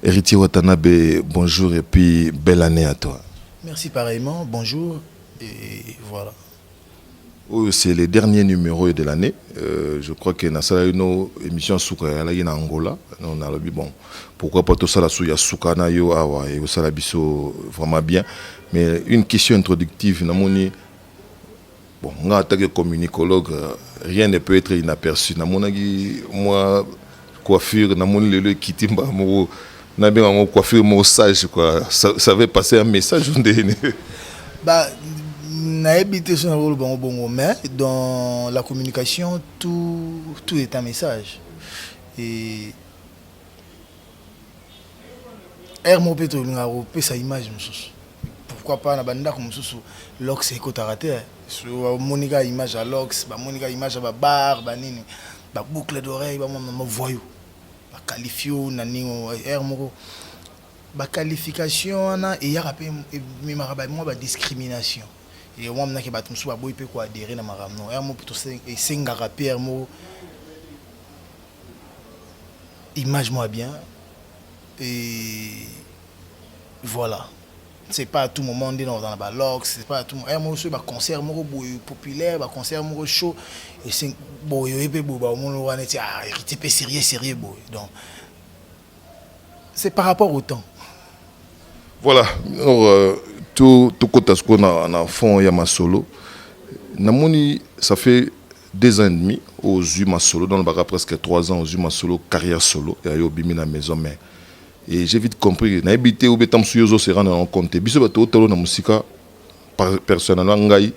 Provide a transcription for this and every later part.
Héritier Watanabe, bonjour et puis belle année à toi. Merci pareillement, bonjour et voilà. Oh, c'est le dernier numéro de l'année. Je crois que dans une émission Souka en Angola, on a dit bon, pourquoi pas tout ça la souya Souka na yo awa et ça la biso vraiment bien. Mais une question introductive, namoni bon, on a attaqué communicologue, rien ne peut être inaperçu. Namoni moi coiffure, namoni le kitimba mo na bien coiffure mo sage quoi. Ça veut passer un message Bah n'a habité sur un rôle bon, mais dans la communication, tout est un message. Et Hermo Petro Ngaro, sa image, pourquoi pas na banda comme sous Lox et Kotarate. Sur Monica image à Lox, Monica image à bar, nini, boucle d'oreille, mon voyou, qualifio, nani, Hermo. La qualification et il y a une discrimination. Et moi, je suis adhérer à ma image moi bien. Et voilà. C'est pas à tout moment dans la lox, c'est pas à tout moment. Je suis un concert populaire, un concert chaud. Et c'est bon, sérieux. Donc, c'est par rapport au temps. Voilà, alors, tout côté ce qu'on a en fond, il y a ma solo. Namoni, ça fait 2 ans et demi aux ma solo, dans le bac presque 3 ans aux ma solo, carrière solo, et au bimi la maison mère. Et j'ai vite compris, na habité au betam suyozo se rendre en compte. Biso bato talo na musika personnellement ngai,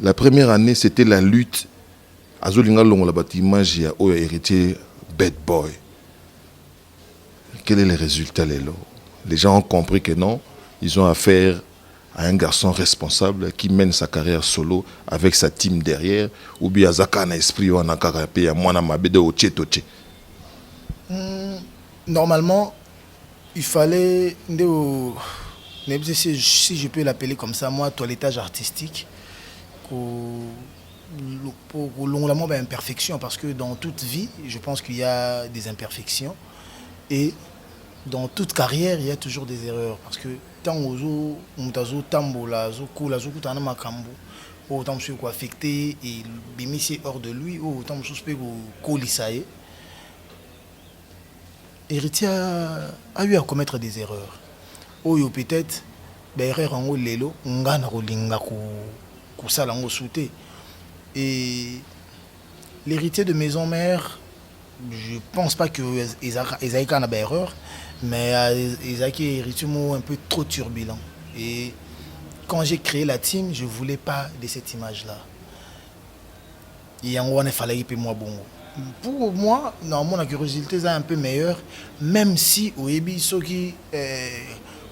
la première année c'était la lutte. Azolinga longo la bâtiment j'ai au héritier bad boy. Quel est le résultat les gens ont compris que non, ils ont affaire à un garçon responsable qui mène sa carrière solo avec sa team derrière, ou bien Zaka na esprit ou na carapé à moi na mabede au tché. Normalement, il fallait, si je peux l'appeler comme ça, moi, toilettage artistique, pour l'imperfection, imperfection, parce que dans toute vie, je pense qu'il y a des imperfections. Et dans toute carrière, il y a toujours des erreurs. Parce que tant ozo mutazo tambola zo kula zo kutana makambo autant monsieur quoi affecté et bémissi hors de lui autant monsieur peut colisaye. Héritier a eu à commettre des erreurs. Oyo peut-être erreur en lelo ngana kolinga ko sala ngo souté. Et l'héritier de maison mère, je pense pas que Isaïe a des erreurs, mais Isaïe est héritier un peu trop turbulent. Et quand j'ai créé la team, je ne voulais pas de cette image-là. Et en gros, il fallait que moi bon. Pour moi, normalement, la curiosité est un peu meilleure, même si au Ebi, ceux qui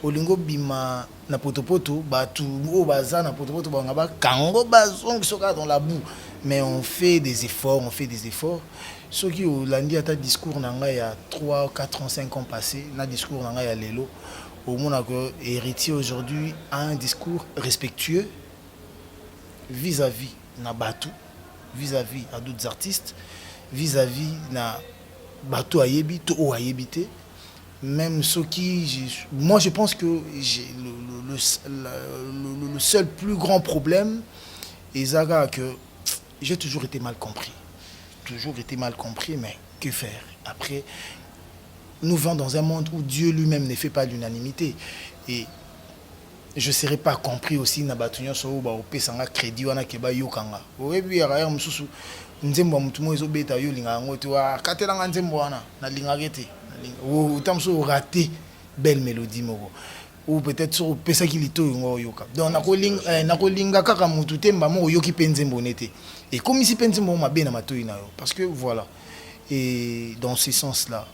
Olingo Bima na potopoto, tout au bazar na potopoto, kango bazong soka dans la boue. Mais on fait des efforts. Ceux qui ont lundi à ta discours il y a 3, 4 ans, 5 ans passés, na discours il y a Lelo. Au monde que héritier aujourd'hui a un discours respectueux vis-à-vis na Batou, vis-à-vis à d'autres artistes, vis-à-vis na Batou Ayebi, to Ayebité. Même ceux qui, moi je pense que le seul plus grand problème est que j'ai toujours été mal compris. Mais que faire? Après, nous vivons dans un monde où Dieu lui-même ne fait pas l'unanimité. Et je ne serais pas compris aussi na batunyo so ba opesanga crédit wana keba yokanga. Oyebi ya mususu nzembo mutumo ezobeta yo linga ngoto wa katelanga nzembo wana na linga gete. Ou tamso raté belle mélodie moko. Ou peut-être sur pesa kilito ngo yoka. Donc nakolinga kaka mutu temba mo yoki penzembo nete. Et comme ici penzembo ma bien na matoi na yo parce que voilà. Et dans ce sens-là,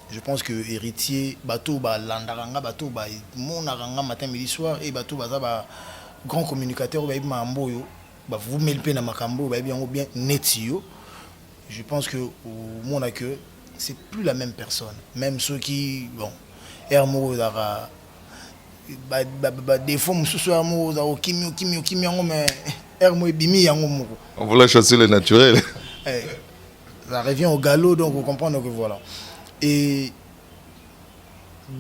je pense que héritier bateau ba landaranga bateau ba monaranga matin midi soir et bateau baza ba grand communicateur ba ma mboyo ba vous melpe na makambo ba bien netio. Je pense que au monde que c'est plus la même personne. Même ceux qui bon Hermo dara des fois mususu Hermo za kimi yango mais Hermo ebimi yango moko. On voulait chasser le naturel. Ça revient au galop donc vous comprenez que voilà. Et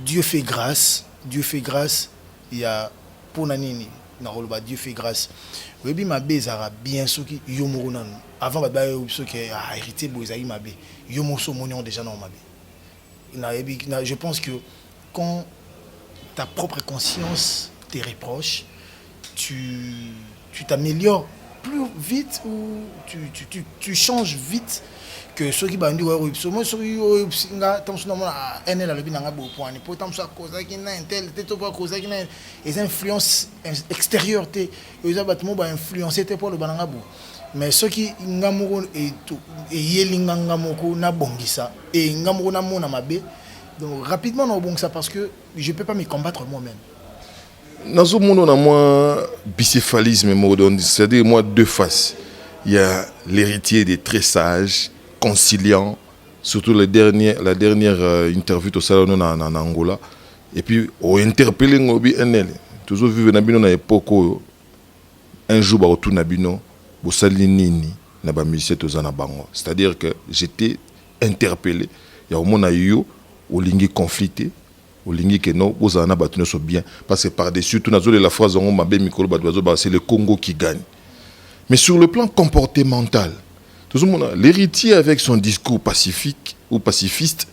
Dieu fait grâce, il y a pour nanini Dieu fait grâce. Oui, ma bezara bien sûr qui yomorunan avant ba ceux qui a hérité bozaï ma bé yomoso monion déjà non ma bé. Je pense que quand ta propre conscience te reproche, tu t'améliores plus vite ou tu changes vite que ceux qui bandit ouais moi sur nga tant sur moi NL le binanga bo point pour tant ça cause qui na intel te to pas cause qui na les influences extérieures te les abattements ba influencer te pour le bananga bo mais ceux qui ngamuro et tout et yelinga ngamoko na bongisa et ngamuro na mona mabe donc rapidement na bongisa parce que je peux pas me combattre moi-même. Dans un monde, on a moins bicéphalisme, c'est-à-dire moi deux faces. Il y a l'héritier des très sages, conciliant, surtout la dernière interview au salon en Angola. Et puis, on interpelle ngobi NL. Toujours vivre dans une époque où un jour, on retourne à Bino, on sali nini, na ba musicien tozana bango. C'est-à-dire que j'étais interpellé. Il y a au monde yo, au lingi conflicté. Au lingi que non, aux ana battu sont bien parce que par-dessus tout la phrase on m'a bien micro c'est le Congo qui gagne. Mais sur le plan comportemental, tout le monde l'héritier avec son discours pacifique ou pacifiste,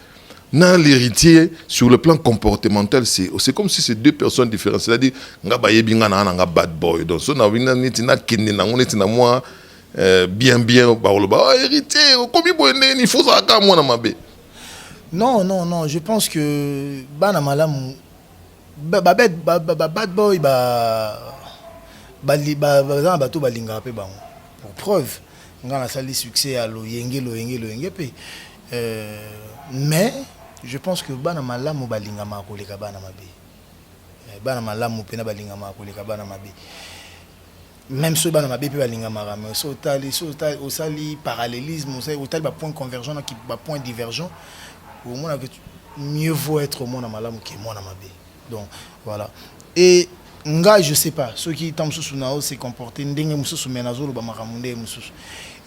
n'a l'héritier sur le plan comportemental, c'est comme si c'est deux personnes différentes, c'est-à-dire nga bayebi nga na nga bad boy donc so na wina neti na kende na ngone na moi bien ba oloba héritier komi boyene ni faut ça ka moi na mabe. Non, je pense que bana malam bad boy bato balinga pe bango. Pour preuve, ngana sali succès à loyenge pe. Mais je pense que bana malam balinga makoleka bana mabe. Bana malam pena balinga makoleka bana mabe. Même ceux bana mabe pe balinga marame. So tali parallélisme, au tali ba point convergent qui ba point divergent. Au moins mieux vaut être au monde à malam que moi à ma bé. Donc voilà. Et nga je sais pas ceux qui tam sous nao se comporter ndenge mususu menazolo ba maramunde mususu.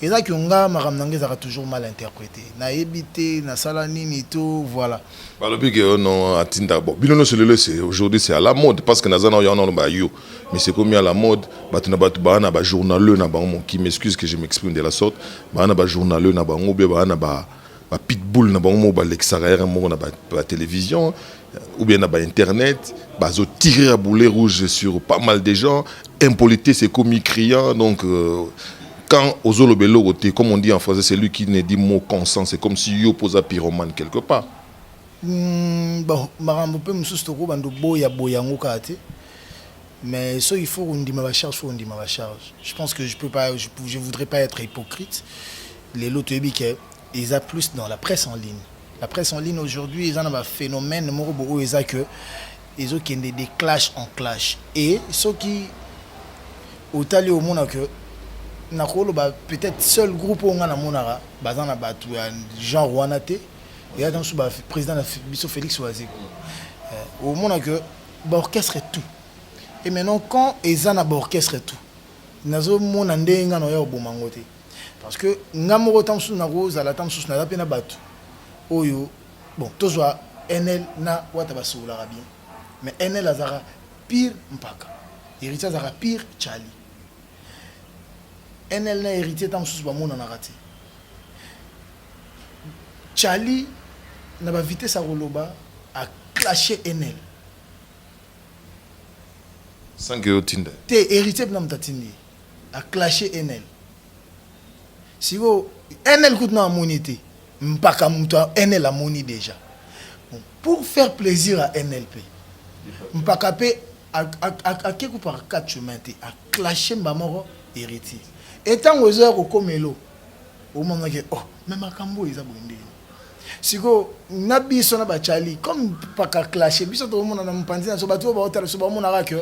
Et là que nga maramnange ça toujours mal interprété. Na ebité na salani ni tout voilà. Bah le but que non atinda bon. Bilono c'est aujourd'hui c'est à la mode parce que nazana y en a ba yo. Mais c'est comme à la mode, batuna batubana ba journaleux na bango qui m'excuse que je m'exprime de la sorte. Bana ba journaleux na bango be bana ba pitbull na bango ba l'extérieur mo na ba télévision ou bien na ba internet bazo tirer à boulet rouge sur pas mal de gens impolité c'est commis criant donc quand ozolo belo côté comme on dit en français c'est lui qui ne dit mot consent c'est comme si yo pose à pyromane quelque part bon marambo pe mususu to ko bando boya ngoka te mais ça il faut on dit ma charge je pense que je voudrais pas être hypocrite les lots que ils a plus dans la presse en ligne. La presse en ligne aujourd'hui, ils ont un phénomène ils ont des clashs en clash. Et ceux qui au tali au monde que peut-être seul groupe où on a monara, bazana batu Jean Rouanate et dans le président Bisso Félix Oazé. Au monde que orchestre tout. Et maintenant quand ils ont un orchestre tout, nazo monande ngano ya bomangote. Parce que ngamoro tamsu na rose à la tamsu na pena batu oyo bon tozwa NL na wata basula bien mais NL azara pire mpaka héritier azara pire Charlie NL na héritier tamsu ba mona na raté Charlie na ba vitesse à roloba a clasher NL sans que otinde te héritier na mtatindi a clasher NL. Si vous NL coûte na monité, mpaka muto NL a moni déjà. Bon, pour faire plaisir à NLP, mpaka pe a quelque par 4 chemins a clasher mbamoro héritier. Et tant aux heures au komelo, au moment que oh même akambo ils a bondé. Si vous nabi sona ba Charlie comme paka clasher, biso to mona na mpanzi na so bato ba hôtel so ba mona ra que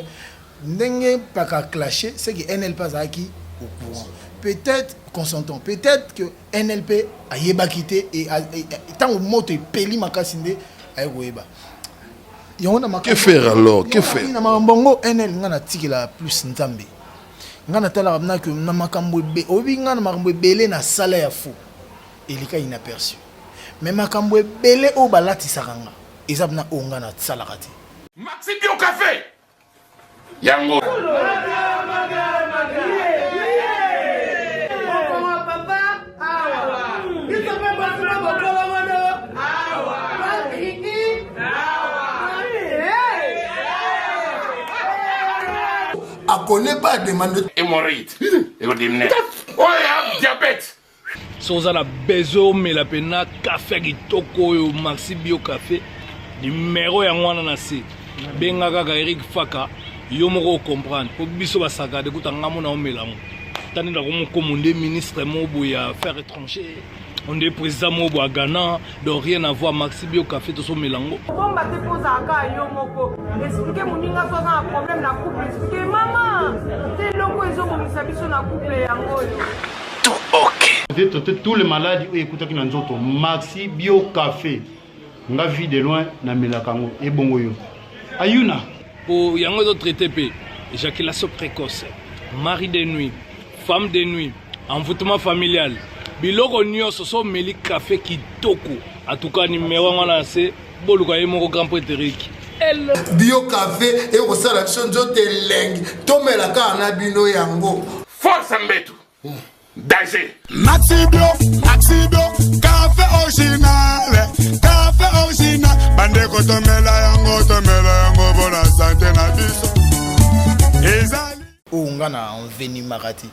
ndenge paka clasher, c'est que NL pas aki au courant. Peut-être consentons, peut-être que NLP a yeba quitté et tant au mot te peli makasinde a yeba. Que faire alors? Que faire? Na mambongo NL ngana tikela plus ntambe. Ngana tala na que na makambo be obi ngana makambo belé na sala ya fou. Elika inaperçu. mais makambo ebele o balatisaka nga eza na onga na tsalaka te. Maxi Bio Café yango à connaît pas demande hémorroïde et le dimne oh ya diabète soza la bezo mais la pena café kitoko yo Maxi Bio Café numéro ya ngwana na se benga kaka Eric Faka yo moko comprendre po biso basaka de kuta ngamo na omelango tani na ko commandé ministre mobo ya affaires étrangères on est président mobo à Ghana donc rien à voir Maxi Bio Café to so melango bon ba te posa ka yo moko expliquer moninga so na problème na couple expliquer maman te loko ezo mo misabiso na couple yango yo tout ok tous les malades écoute qui nanzoto Maxi Bio Café nga vie de loin na melakango e bongo yo ayuna pour yango do traité pe éjaculation précoce mari de nuit femme de nuit envoûtement familial biloko nyonso so meli café kitoko en tout cas numéro ngana c'est boluka ye moko grand prêtre Eric Bio Café et au sala chonjo te leng tomela ka na bino yango force mbetu danger Maxi Bio café original bande ko tomela yango bona santé na biso ezali onga na enveni marati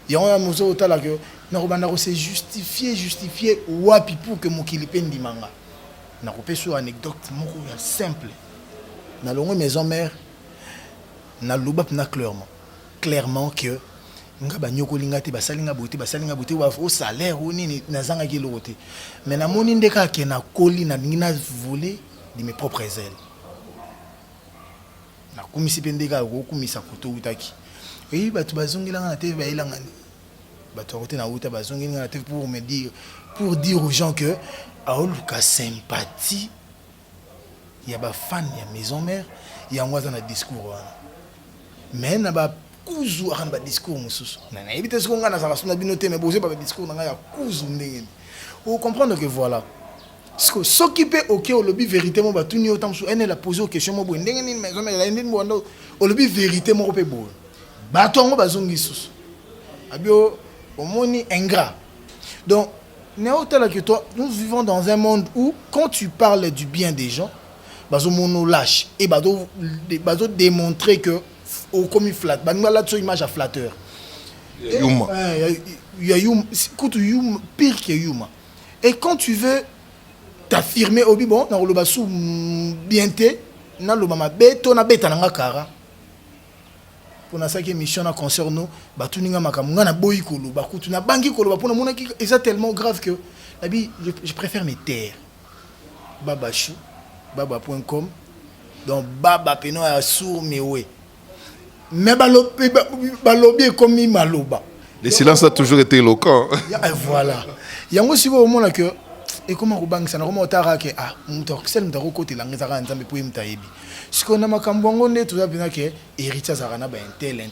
yango ya muzo otala que na ko banda ko se justifier wapi pour que mokili pe ndimanga na ko pe sur anecdote moko ya simple na longo maison mère na lobap na clairement que nga banyoko linga te basalinga bote wa au salaire ou nini nazanga ki lokote mais na moni ndeka ke na koli na ngina voler de mes propres ailes na kumisi pendeka ko kumisa koto utaki et batu bazongela na te ba ilanga batu kote na uta bazongela na te pour dire aux gens que aoluka sympathie ya ba fan ya maison mère ya ngwaza na discours wana mais na ba kuzu akana ba discours mususu na ebite ce qu'on a na sala binote mais boze ba discours na ya kuzu ndenge vous comprendre que voilà ce s'occuper OK au lobby vérité mo ba tuni autant sou ene la poser aux questions mo bo ndenge ni maison mais la ndenge mo au lobby vérité mo pe bo ba tongo ba zongi susu abio omoni ingrat donc néotel que toi nous vivons dans un monde où quand tu parles du bien des gens bazo mono lâche et bazo démontrer que au comme il flatte bah là tu image à flatteur Yuma il y a Yuma pire que Yuma et quand tu veux t'affirmer au bon na lo basu bienté na lo mama beto na beta na kara pour na ça qui émission na concerne ba tuninga makamunga na boyi kolo ba kutu na bangi kolo ba pona mona ki c'est tellement grave que je préfère me taire babachou baba.com donc baba peno ya sourd mais ouais mais balobi comme maloba le silence a toujours été éloquent voilà yango si vous mona que et comment robangisa na comment otara que ah muto sel muto côté la ngeza ka nzambe po imtayebi siko na makambo ngo nde to zabina ke héritier zakana ba intel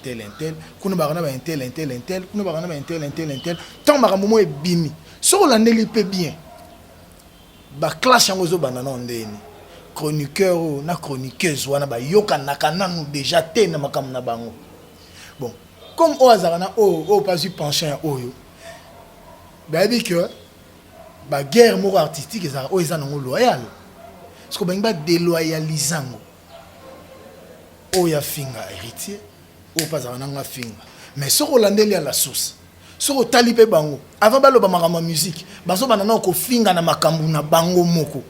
kuna ba kana ba intel kuna ba kana ba intel tant makambo mo ebimi so landeli pe bien ba clash yango zo banana ndeni chroniqueur na chroniqueuse wana ba yoka nakana nous déjà té na makambo na bango bon comme au hasard na pas eu penchant oyo ba dit que ba guerre moko artistique ça o eza nango loyal parce que ba déloyalisango o ya finga héritier o pas nga finga mais so landeli à la source so tali pe bango avant ba loba makama musique baso banana ko finga na makambu na bango moko.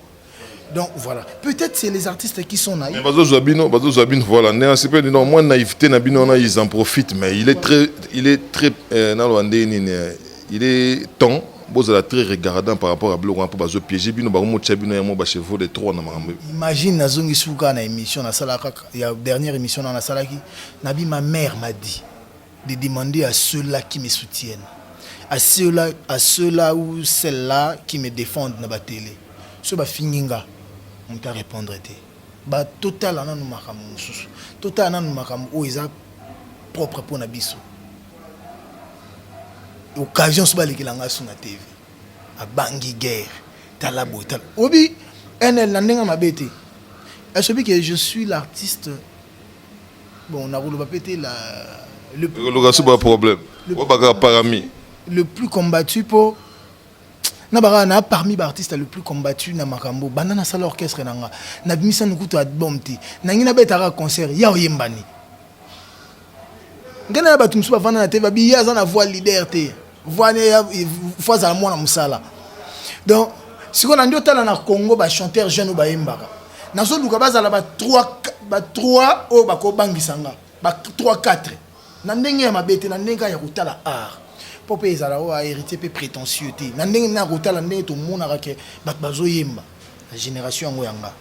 Donc voilà, peut-être c'est les artistes qui sont naïfs. Bazo Zabino, voilà, non, moi naïveté Nabino ils en profitent, mais il est très il est temps, bozala très regardant par rapport à Blogan pour bazo piéger bino ba mo tchabino ya mo ba chevaux de trois na makambo. Imagine nazongi suka na émission na salaka, il y a dernière émission na salaki, nabi ma mère m'a dit de demander à ceux-là qui me soutiennent, à ceux-là ou celles-là qui me défendent na ba télé. Ce ba fininga on t'a répondre té ba total ana no makambo mususu total ana no makambo o eza propre pour na biso occasion so ba lekela nga sur na TV a bangi guerre talabo tal obi NL nandenga mabete est-ce que je suis l'artiste bon on a roulé péter la le problème le plus combattu pour na parmi les artistes le plus combattu na makambo banana sala orchestre nanga na bimisa nukuto album ti nangina betara concert ya oyembani ngena ba tumsu bavana na te ba bi ya za na voix leader te voix ne fois za mwana musala donc si on a ndio tala na Congo ba chanteur jeune ba yembaka nazo luka bazala ba 3 o ba ko bangisanga ba 3 4 na ndenge ya mabete na ndenge ya kutala art pope ezala o a hérité pe prétentieux te na ndenge na kutala ndenge to mona ke ba bazo yemba la génération yango yanga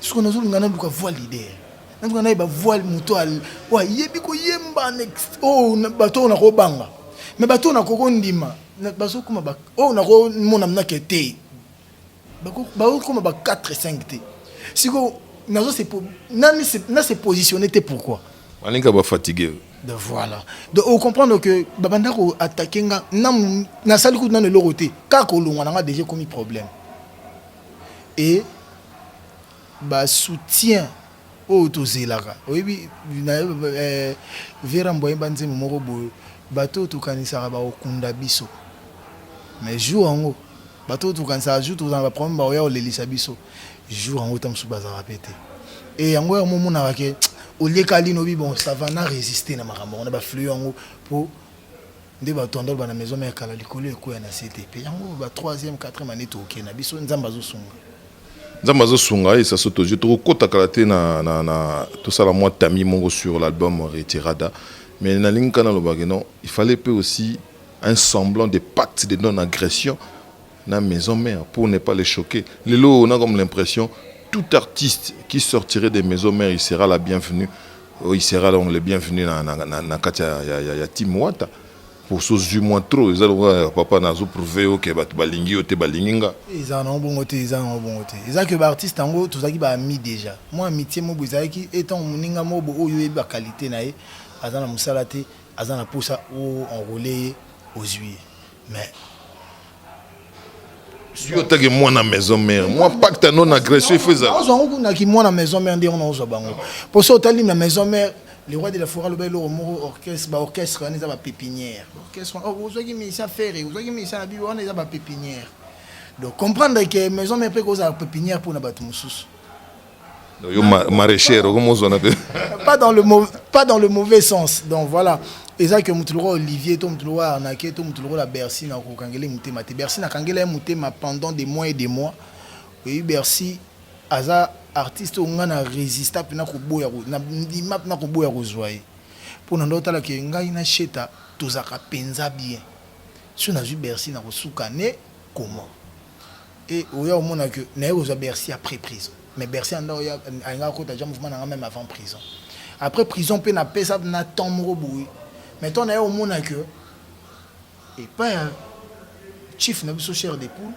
ce qu'on a zulu ngana luka voix leader nango na ba voix muto al wa yebi ko yemba next oh bato na ko banga mais bato na ko ndima bazo kuma ba oh na ko mona mna ke te ba kuma ba 4 5 te siko nazo c'est pour nani c'est positionné te pourquoi Malinga va fatigué. De voilà. Donc on comprend que babanda ko attaquer na sali ku na le loroté ka ko longwa na déjà commis problème. Et ba soutien au tozelaka. Oui na vera mboye banze moko bo bato to kanisa ba okunda biso. Mais jour en bato to kanisa jour to dans la problème ba ya olelisa biso. Jour en haut tam sou bazar répéter. Et yango ya momo na ke au lieu qu'ali no bi bon ça va na résister na makambo on a ba flux yango pour nde ba tondol ba na maison mère kala likolo eko ya na cité pe yango ba 3e 4e année to ok na biso nzamba zo sunga et ça s'auto je trouve kota kalaté na tout ça la moi tami mongo sur l'album Retirada mais na linka na lobage non il fallait peu aussi un semblant de pacte de non agression na maison mère pour ne pas les choquer lelo on a comme l'impression tout artiste qui sortirait des maisons mères, il sera la bienvenue. Il sera donc le bienvenu dans Katia Team Wata. Pour ceux du moins trop, ils ont papa nazo prouvé que balingi ou te balinginga. Ils en ont bon côté, ils en ont bon côté. Ils ont que l'artiste en gros tout ça qui va mis déjà. Moi amitié mo bozaki étant moninga mo bo oyo ba qualité nae, azana musalate, azana poussa ou enroulé aux huiles. Mais si on t'a que moi na maison mère moi pacte non agression il faut ça on a qui moi na maison mère on a ozo bango pour ça tali na maison mère le roi de la forêt le bel orchestre ba orchestre on est ba pépinière orchestre ozo qui met ça faire ozo qui met ça bi on est ba pépinière donc comprendre que maison mère peut causer pépinière pour na batu mususu yo maraîcher comment on appelle pas dans le mauvais sens donc voilà et ça que mutulwa Olivier to mutulwa Arnaqué to mutulwa la Bercy na ko kangele mutema te Bercy na kangele mutema pendant des mois et des mois oui Bercy aza artiste on a résisté pena ko boya na map na ko boya ko zoyer pour ndota la ke ngai na cheta tozaka penza bien si na ju Bercy na ko soukane comment et oya o mona que na yo za Bercy après prison mais Bercy anda oya anga ko ta jam mouvement na même avant prison après prison pe na pesa na tomro boui mais on a au monde que et pas chief na biso cher des poules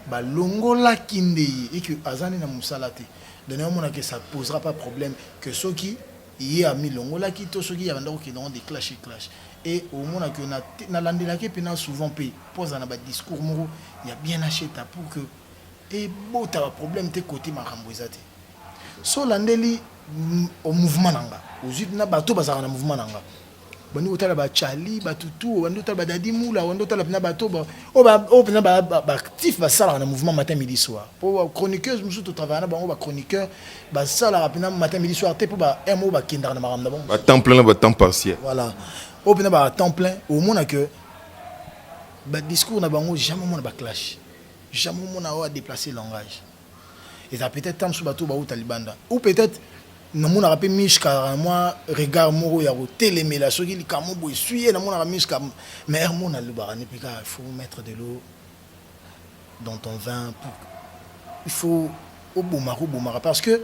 ba longola kinde et que azani na musalate donner au monde que ça posera pas problème que ceux qui y a mis longola qui to ceux qui y a qui dans des clash et au monde que na landela ke pena souvent pe pose na ba discours moro il y a bien acheté pour que et bon ta problème te côté makambo ezate so landeli au mouvement nanga aux na bato bazara na mouvement nanga bani otala ba chali ba tutu bani otala ba dadi mula bani otala na bato ba o pena ba actif ba sala na mouvement matin midi soir pour chroniqueuse musu to travailler na bango ba chroniqueur ba sala rapina matin midi soir te pour ba mo ba kindara na maramda bon ba temps plein ba temps partiel voilà o pena ba temps plein au monde que ba discours na bango jamais mon ba clash jamais mon a déplacer langage et ça peut-être tant sous bateau ba ou talibanda ou peut-être na mona rapé mishka moi regard moro ya télé la soki li kamo boy suyer na mona mishka mais mona le barani pika il faut mettre de l'eau dans ton vin pour il faut au bomara parce que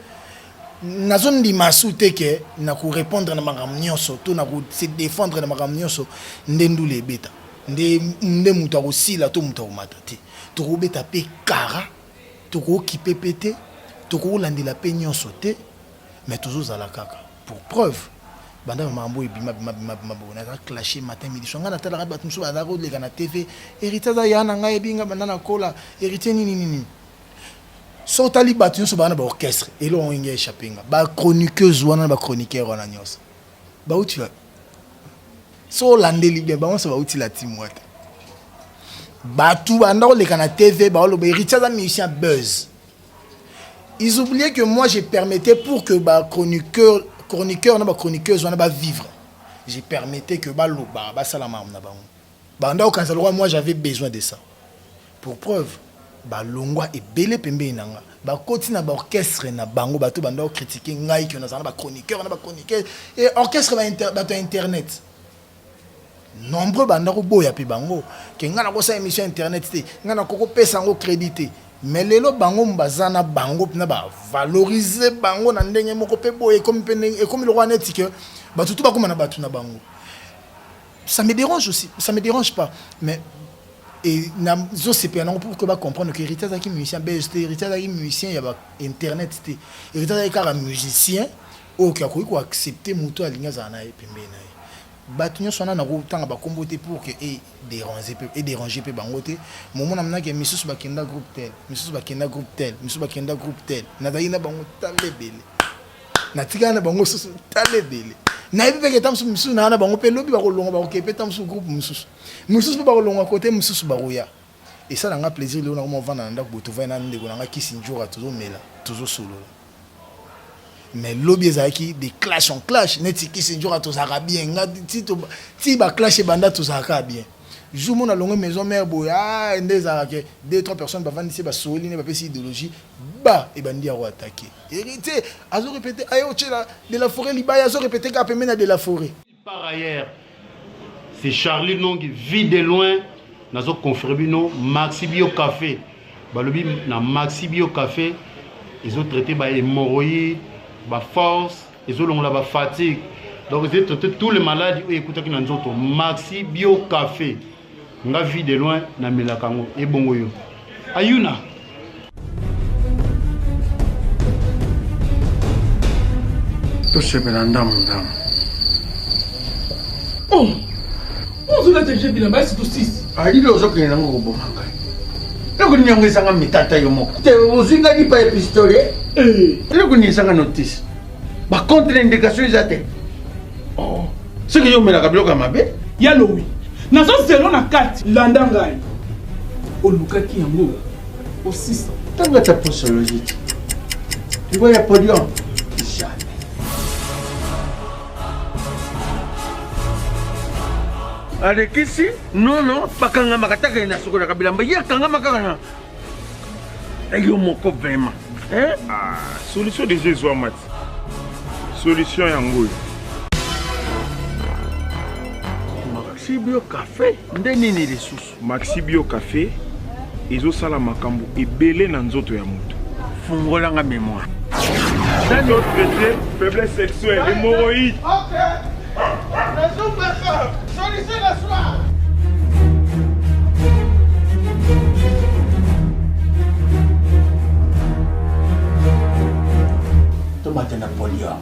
na zone di masute ke na ko répondre na magam nyonso to na ko se défendre na magam nyonso ndendu le beta nde muta ko sila to muta ko matati to ko beta pe kara to ko kipe pété to ko landela pe nyonso te mais toujours à la caca. Pour preuve, banda mambo ebima bona za clasher matin midi songa na tala ba tumso ba ko le kana TV héritier za yana nga ebinga banda na kola héritier nini so tali batu so bana ba orchestre et là on y échappé ba chroniqueuse wana ba chroniqueur wana nyos ba uti so landeli bien ba on so ba uti la team wata batu banda ko le kana TV ba lo ba héritier za musicien buzz. Ils oubliaient que moi j'ai permettais pour que ba chroniqueur na ba chroniqueuse on ba vivre. J'ai permettais que ba lo ba salama na ba. Banda quand ça moi j'avais besoin de ça. Pour preuve ba longwa et belé pembe nanga. Ba koti na ba orchestre na bango bato banda critiquer ngai que na ba chroniqueur na ba chroniqueur et orchestre ba internet. Nombreux banda ko boya pe bango ke ngana ko sa émission internet te ngana ko pesa ngo crédité. Mais lelo bango mbazana bango na ba valoriser bango na ndenge moko pe boye comme le roi net que ba tout ba comme na batu na bango. Ça me dérange aussi, ça me dérange pas, mais et na zo c'est pour que ba comprendre que héritier zaki musicien BST héritier zaki musicien ya ba internet te héritier zaki ka musicien o ka ko accepter moto alinga za na epembe na batu sona na ko tanga ba kombote pour que déranger pe bangote moment namna ke misusu ba kenda groupe tel misusu ba kenda groupe tel misusu ba kenda groupe tel na daina bango talebele na tigana bango susu talebele na ibi ke tamsu misusu na bango pe lobi ba ko longa ba ko pe tamsu groupe misusu ba ko longa côté misusu ba roya et ça nga plaisir le na mo vana nda ko to vana ndeko na kisi njura toujours mela toujours solo. Mais lobby ezaki des clash en clash neti kisi njura to saka bien ngati ti ba clash banda to saka bien jour mon longue maison mère boya ndeza ke 2-3 personnes ba vandi ba soli ne ba pesi idéologie ba e bandi a attaquer hérité azo répéter ayo chela de la forêt libaya azo répéter ka pemena de la forêt. Par ailleurs c'est Charlie non qui vit de loin nazo confirmer no Maxi Bio Café balobi na Maxi Bio Café ils ont traité ba hémorroïdes ba force et ont la fatigue donc j'ai traité tous les maladies et écoutez qui n'en ont Maxi Bio Café nga vie de loin na melakango et bongo yo ayuna to sebelanda mundam oh on la télé bien ba c'est tout 6 ali lo zo kena ngo bomanga loko nyangisa nga mitata yo moko te uzinga di pa epistole loko nyangisa nga notice ba contre indication izate oh ce que yo mela ka bloka mabe ya lo oui nazo zelo na kati landa ngai olukaki yango au 600 tanga ta posologie tu vois ya podium jamais alekisi non pakanga makataka na sokola kabilamba ya kanga makaka na yo moko vraiment solution de Jésus amat solution yango Maxi Bio Café ndeni ni lisusu Maxi Bio Café ezo sala makambo ebele na nzoto ya moto fungola nga mémoire dans notre traité faiblesse sexuelle hémorroïde. OK solution la soir tomate Napoléon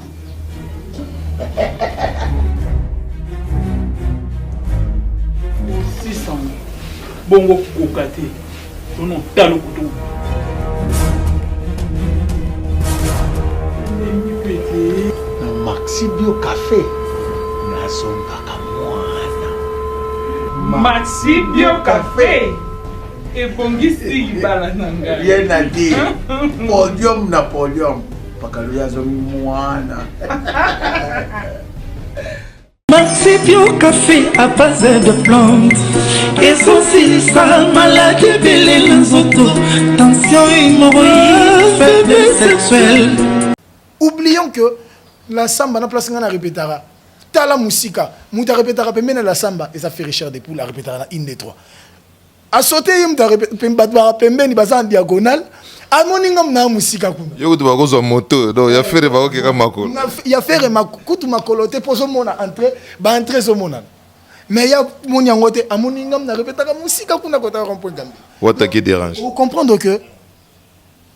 bongo kokate tono talo kutu na Maxi Bio Café na songa Maxi Bio Café et bongisi ibala nanga bien à dire podium Napoléon pakaluya zo mwana Maxi Bio Café à base de plantes essentiel ça maladie belé nzoto tension hémorroïde faiblesse sexuelle. Oublions que la samba na place ngana répétera tala musika muta répétera pemena la samba et ça fait Richard des poules la répétera na une des trois a sauter muta répétera pembeni baza en diagonale amoninga mna musika kuna yo tu bakozo moto donc ya faire ba ko ka makolo ya faire makutu makolote poso mona entrer ba entrer zo mona mais ya monyango te amoninga mna répétera musika kuna kota rond-point Gambie what qui dérange vous comprendre que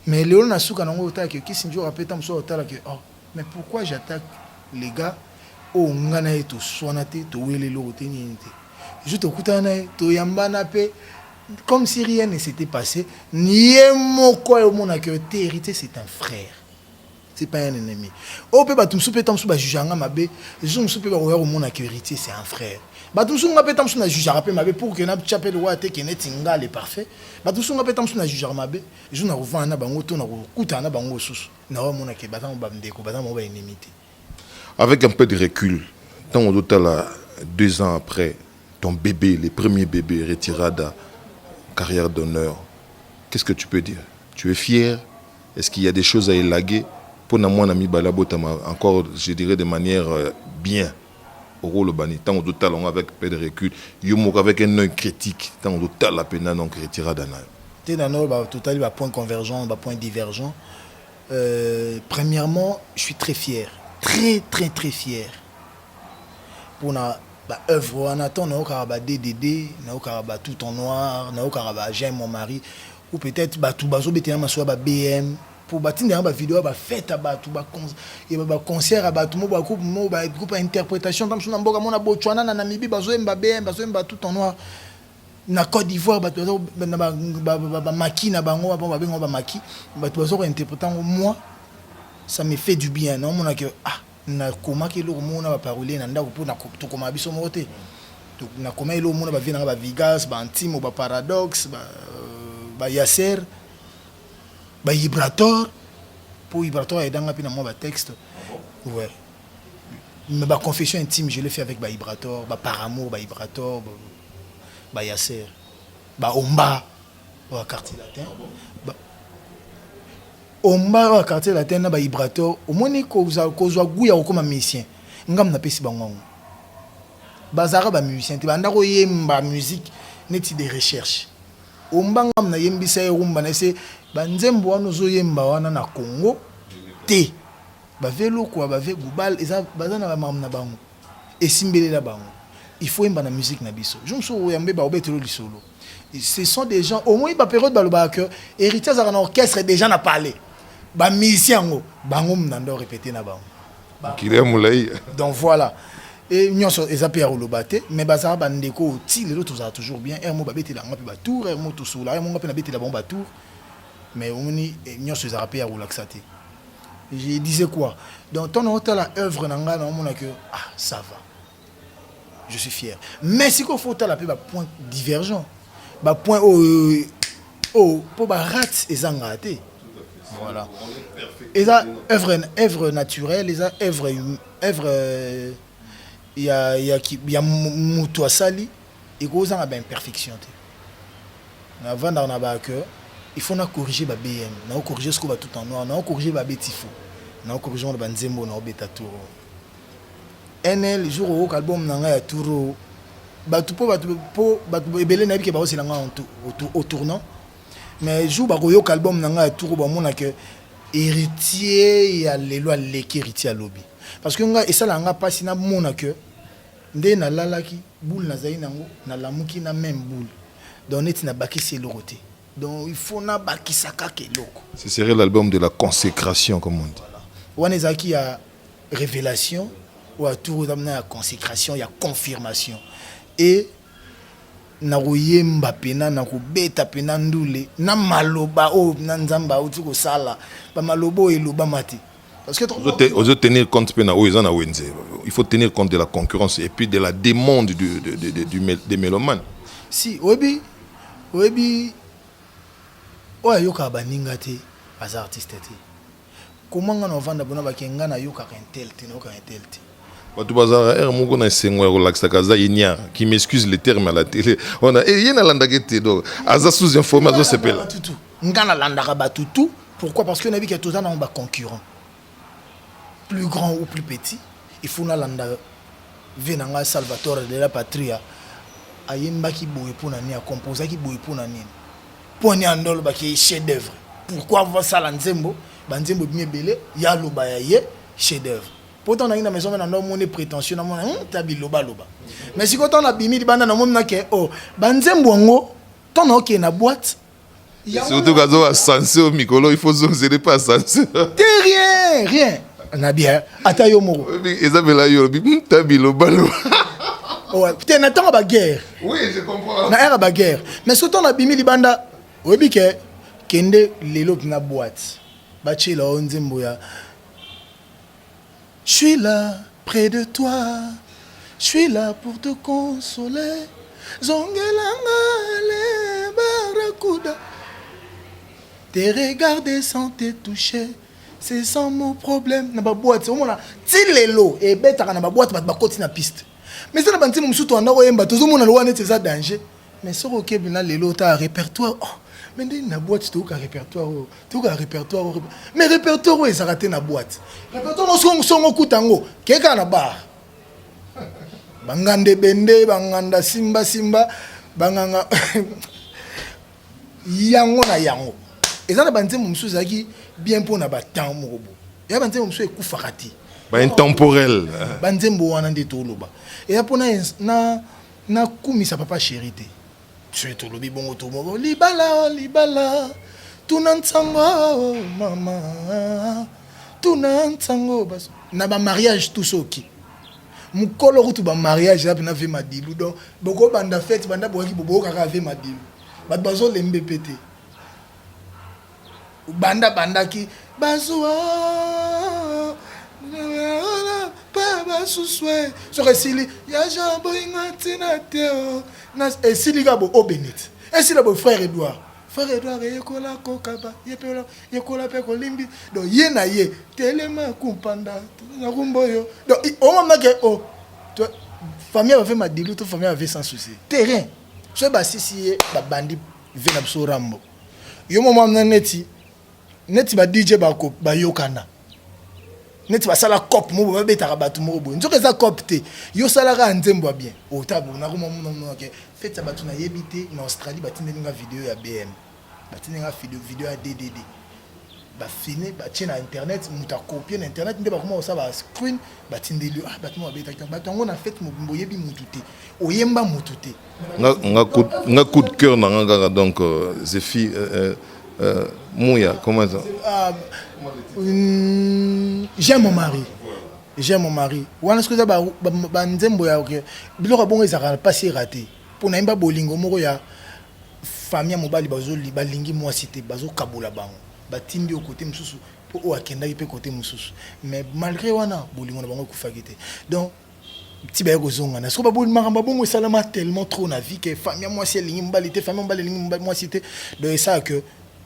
mais Léon na souka nango otala que kisinjo rapeta mso otala que oh mais pourquoi j'attaque les gars o ngana e to swana te to wele lo te ni te je te kutana to yambana pe comme si rien ne s'était passé ni moko e mona que te hérité c'est un frère c'est pas un ennemi o pe batum soupe tam sou ba jujanga mabe je soupe ba o mona que héritier c'est un frère batum sou ngape tam sou na jujara pe mabe pour que na chapel wa te que netinga le parfait batum sou ngape tam sou na jujara mabe je na revana bango to na kutana bango susu na o mona que batam ba ndeko batam ba ennemi te. Avec un peu de recul, tant au total, 2 ans après, ton bébé, les premiers bébés retirés de carrière d'honneur, qu'est-ce que tu peux dire? Tu es fier? Est-ce qu'il y a des choses à élaguer? Pour moi, Nami Balabotama, encore, je dirais de manière bien, au rôle bani, tant au total, avec un peu de recul, avec un œil critique, tant au total, la peine donc retirée d'honneur. Au total, point convergent, point divergent. Premièrement, je suis très fier. Très très très fier pour na œuvre on attend na okaba DDD na okaba tout en noir na okaba j'aime mon mari ou peut-être tout bazo betina maso ba BM pour batinda ba vidéo ba fête ba tout ba concert ba tout mo ba groupe interprétation tam suna mboka mona botswana na Namibie bazo emba BM bazo emba tout en noir na Côte d'Ivoire ba maki na bango ba bengo ba maki ba bazo interpréter moi ça me fait du bien non mona que na koma ke lo mona ba parler na ndako pour na to koma biso moté na koma elo mona ba vina ba Vigas ba Antimo ba Paradox ba Yasser ba Vibrator pour Vibrator et dans na moi ba texte ouais mais ba confession intime je l'ai fait avec ba Vibrator ba Paramour ba Vibrator ba Yasser ba Omba ba quartier latin Omba wa quartier latin na ba Vibrator omoni kozwa guya okoma musicien ngam na pesi bango bazara ba musicien te banda ko yemba musique neti de recherche Omba ngam na yembisa rumba na se banzembo wana zo yemba wana na Congo te ba velo ko ba ve gubal eza bazana ba mam na bango esimbele la bango il faut yemba na musique na biso je me so yambe ba obetelo lisolo ce sont des gens au moins ba période ba loba que héritier za na orchestre déjà na parlé ba musicien ngo bango mnando répéter na bango donc voilà et nyonso ezapé ya lobate mais bazara bandeko ti lelo tozala toujours bien ermo ba betela ngapi ba tour ermo to sula ermo ngapi na betela bon ba tour mais omoni nyonso ezapé ya relaxaté je disais quoi donc ton hôtel la œuvre nanga na mona que ça va je suis fier mais si qu'on faut la pe ba point divergent ba point pour ba rat ezanga raté. Voilà. Et ça, œuvre naturelle, les œuvre, il y a muto sali, et cause en a bien perfection. Avant d'en avoir cœur, il faut corriger ba BM, na corriger ce qu'on va tout en noir, na corriger ba betifo, na corriger ba nzembo na beta tour. NL jour au album na ya tour, ba tout po ebele na bi ke ba aussi na au tournant. Mais jour ba koyo album nanga tour ba mona que héritier ya lelo leki héritier lobby parce que nga esala nga pasi na mona que nde na lalaki boule na zaina ngo na lamuki na même boule donc net na bakisi loroté donc il faut na bakisaka ke loko ce serait l'album de la consécration comme on dit wana ezaki ya révélation ou à tour d'amna ya consécration ya confirmation et na koyemba pena na kobeta pena ndule na maloba o na nzamba uti ko sala ba malobo eloba mati parce que on tenir compte pena o ezana wenze il faut tenir compte de la concurrence et puis de la demande des mélomanes si obi o yoka baninga te as artiste te comment nga no vanda bona bakenga na yoka intel te no ka intel te qui m'excuse les termes à la télé. On a sous-informé. Pourquoi? Parce qu'on a vu qu'il y a tout ça dans un concurrent. Plus grand ou plus petit, il faut que Venanga Salvatore de la Patria. Ayemba qui boue pour nani, a composé qui boue pour nani. Poni andol ba qui chef d'œuvre. Pourquoi voir ça l'anzembo? Banzembo bien belé, ya lo ba ye chef d'œuvre. Pourtant, on a une maison, on a mon prétention, on a loba. Mais si quand on a bimi, on a mon oh, banzembo, ton ok na boîte. Surtout quand on a censé au micro, il faut zoner pas censé. Rien. Nabia, ata yo moko. Isabella yo bi tabilo balo. Ouais, peut-être n'attend pas guerre. Oui, je comprends. Na era ba guerre. Mais surtout na bimi libanda, obi ke kende lelo na boîte. Ba chela onzembo ya. Je suis là près de toi. Je suis là pour te consoler. Zongelanga le barakuda. Te regarder sans te toucher. C'est sans mon problème. Na ba boîte, on a ti lelo et betaka na ba boîte ba koti na piste. Mais ça na banti mo musuto anda ko yemba tozo mona loane te za danger. Mais so ko kebina lelo ta répertoire. Oh, mais na boîte to ka répertoire. To ka répertoire. Mais répertoire ça raté na boîte. Répertoire no songo kutango. Keka na bar. Bangande bende, banganda simba simba, banganga yango na yango. Et ça na banti mo musuto zaki bien pour na ba temps mo bo. Ya banti mo musuto ekufakati. Ba intemporel. Banzembo wana nde toloba. Et après na kumisa papa chérité. Tu es tolobi bongo to mo libala libala. Tunantsango mama. Tunantsango bas. Na ba mariage tout soki. Mukolo rutu ba mariage là na ve madilu donc boko banda fête banda boki bobo kaka ve madilu. Bat bazo lembe pété. Banda ki bazwa Baba suswe so resili ya jambo ingatina teo na esili gabo obenit esili bo frère Edouard yekola kokaba yekola pe kolimbi donc ye na ye telema kumpanda na kumboyo donc on m'a que oh toi famille avait ma dilu to famille avait sans souci terrain so ba sisi ba bandi vena so rambo yo moment na neti ba DJ ba ko ba yokana neti basala cop mo ba betaka batu mo bo nzoka za cop te yo sala ka nzembo bien o tabu na ko mo ke feta batu na yebite na Australie batindenga video ya BM batindenga video ya DDD ba fini ba tina internet muta copier na internet nde ba comment ça ba screen batindeli batu mo betaka batu ngo na fete mo yebi mutute oyemba mutute nga coup de cœur na nga donc Zéphie Mouya comment ça j'aime mon mari wana ce que ça ba nzembo ya OK biloko bongo ezaka pas si raté pour na imba bolingo moko ya famille mobali bazoli balingi moi cité bazo kabola bango batindi au côté mususu po o akenda pe côté mususu mais malgré wana bolingo na bango kufakite donc petit ba kozonga na ce que ba boli makamba bongo salama tellement trop na vie que famille moi si lingi mbali te famille mbali lingi moi cité donc ça que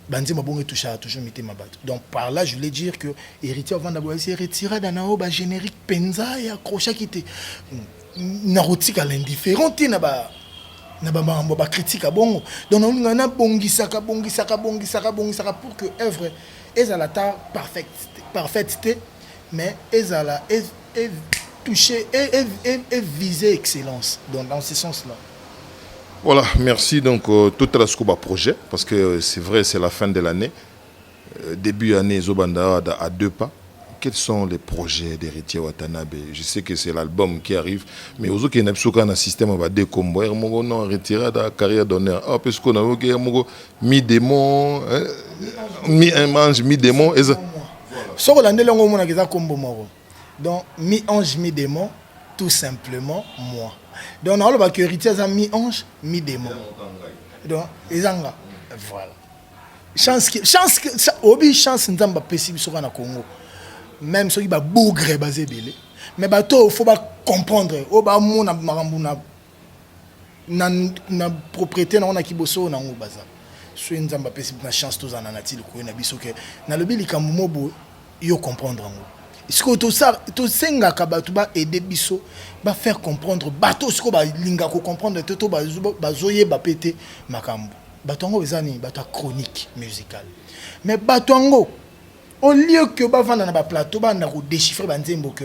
Bandi Mabongo touche à toujours mité ma batte. Donc par là, je voulais dire que héritier avant d'avoir essayé de retirer d'un aoba générique penza et accroché qui était narotique à l'indifférent, n'a pas critique à bongo. Donc on a bongisaka pour que œuvre est à la taille parfaite, mais est à la toucher et viser excellence. Donc dans ce sens-là. Voilà, merci. Donc, tout à la projet, parce que c'est vrai, c'est la fin de l'année. Début année, Zobanda à 2 pas. Quels sont les projets d'Héritier Watanabe? Je sais que c'est l'album qui arrive, mais aux autres, il y a un système qui va décomber. On a retiré la carrière d'honneur. Parce qu'on a mi-démon, mi-ange, mi-démon. Ce qu'on a dit, donc, mi-ange, mi-démon, tout simplement, moi. Donc, on a que héritier a mi-ange, mi-démon. Donc, ezanga. Voilà. Chance nzamba possible sur na Congo. Même ceux qui ba bougre basé belé. Mais bato faut pas comprendre. O ba mo na marambuna na propriété na ona kiboso na ngo baza. So nzamba possible na chance tous en anati le ko na biso ke na lobi likambo mobo yo comprendre ngo. Ce que tout senga kabatu ba aider biso ba faire comprendre bato ce ko ba linga ko comprendre toto ba zoye ba pété makambo. Batongo ezani bato chronique musicale. Mais batongo au lieu que ba vanda na ba plateau ba na ko déchiffrer ba nzembo que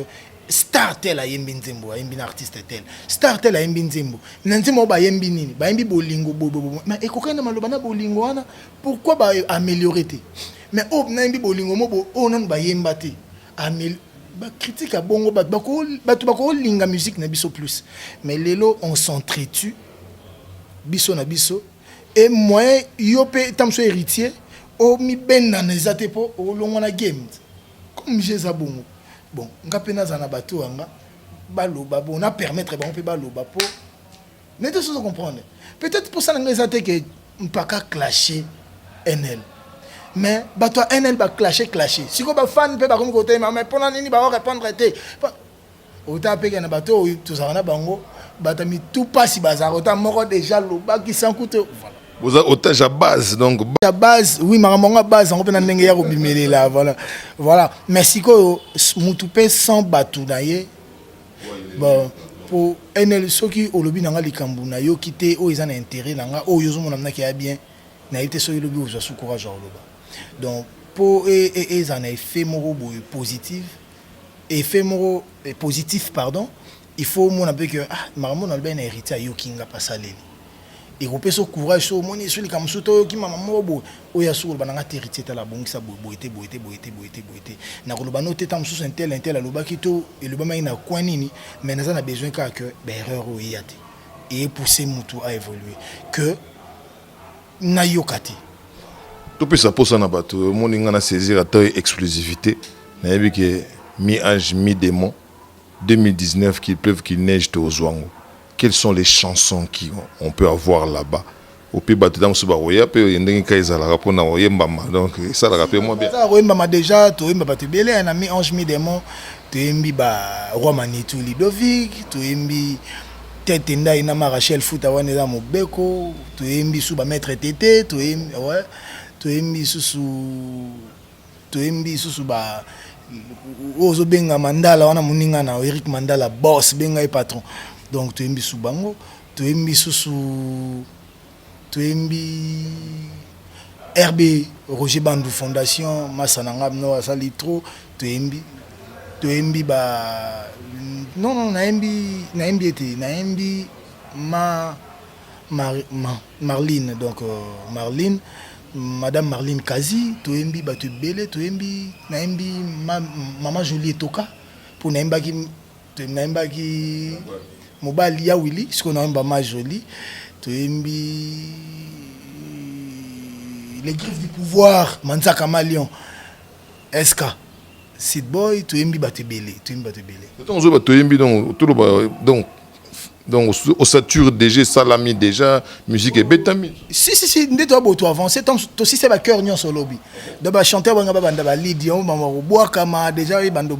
star tel a yembi nzembo a yembi artiste tel star tel a yembi nzembo nzembo ba yembi nini ba yembi bolingo bobo mais ekokana maloba na bolingo wana pourquoi ba améliorer te mais oh na yembi bolingo mobo oh nan ba yemba te ba critique à bongo ba ko linga musique na biso plus mais lelo on s'entretue biso na biso et moi yope tamso héritier o mi benda na zate po o longo na game comme j'ai ça bongo bon nga pena za na bato anga baloba bon na permettre ba on peut baloba po mais de choses comprendre peut-être pour ça nga ezate que mpaka clasher NL mais bato NL ba clasher si ko ba fan pe ba comme côté mais pendant nini ba répondre té ota pe na bato tout ça na bango batami tout pas si bazar ota moko déjà loba qui sans coûte voilà. Vous avez otage à base donc. À base, oui, ma base, on peut en engager au bimélé là, voilà. Mais si ko mutupe sans batu naie, bon pour NL soki olobi nanga likambu na yo kité o izana intérêt nanga o yozo mona na ki a bien na été so lobi o so courage oloba. Donc pour ezana effet moro positif, pardon, il faut mon peu que maman on ben hérité à yo kinga pas salé. Et on peut se courage sur mon sur les kamsuto qui m'a mobo o ya sur bananga hérité ta la bongi sa boité na ko ba noter tam sous intel aloba kito et le bama ina kwa nini mais na besoin que erreur o yate et pousser mutu à évoluer que na yokati tout peut ça pour ça na bato mon ngana saisir ta exclusivité na yebi que mi-âge mi-démon 2019 qu'il pleuve qu'il neige to Zwango. Quelles sont les chansons qu'on peut avoir là-bas? Au pays battu dans ce baroya, puis il y a des cas à la rapport na oyembama, donc ça la rappelle moi bien. Ça oyembama déjà, tu oyembama tu belé, un ami ange mi démon, tu oyembi ba roi Manitou Ludovic, tu oyembi tête nda ina Rachel Fouta wana za mobeko, tu oyembi sous ba maître tété, tu oyembi ouais, tu oyembi sous ba ozo benga mandala wana muninga na Eric Mandala boss benga et patron. Donc tu aimes sous bango, tu aimes RB Roger Bandou Fondation, Massanangam no asali trop, tu aimes ba non naimbi Marlene donc Marlene Madame Marlene Kazi, tu aimes ba tu belé, tu aimes naimbi Maman Jolie Toka pour naimba qui Mobile ya Willy, ce qu'on a un bama joli, tu aimes les griffes du pouvoir, Mansa Kamalion, SK, Sid Boy, tu aimes Batebele, tu aimes Batebele. Donc, au sature déjà, salami déjà, musique et bétami. Si, dès toi, tu avances, aussi c'est ma cœur nyon sur lobby. D'abord, chanter, on va banda lidion, maman, boire kama, déjà, bando,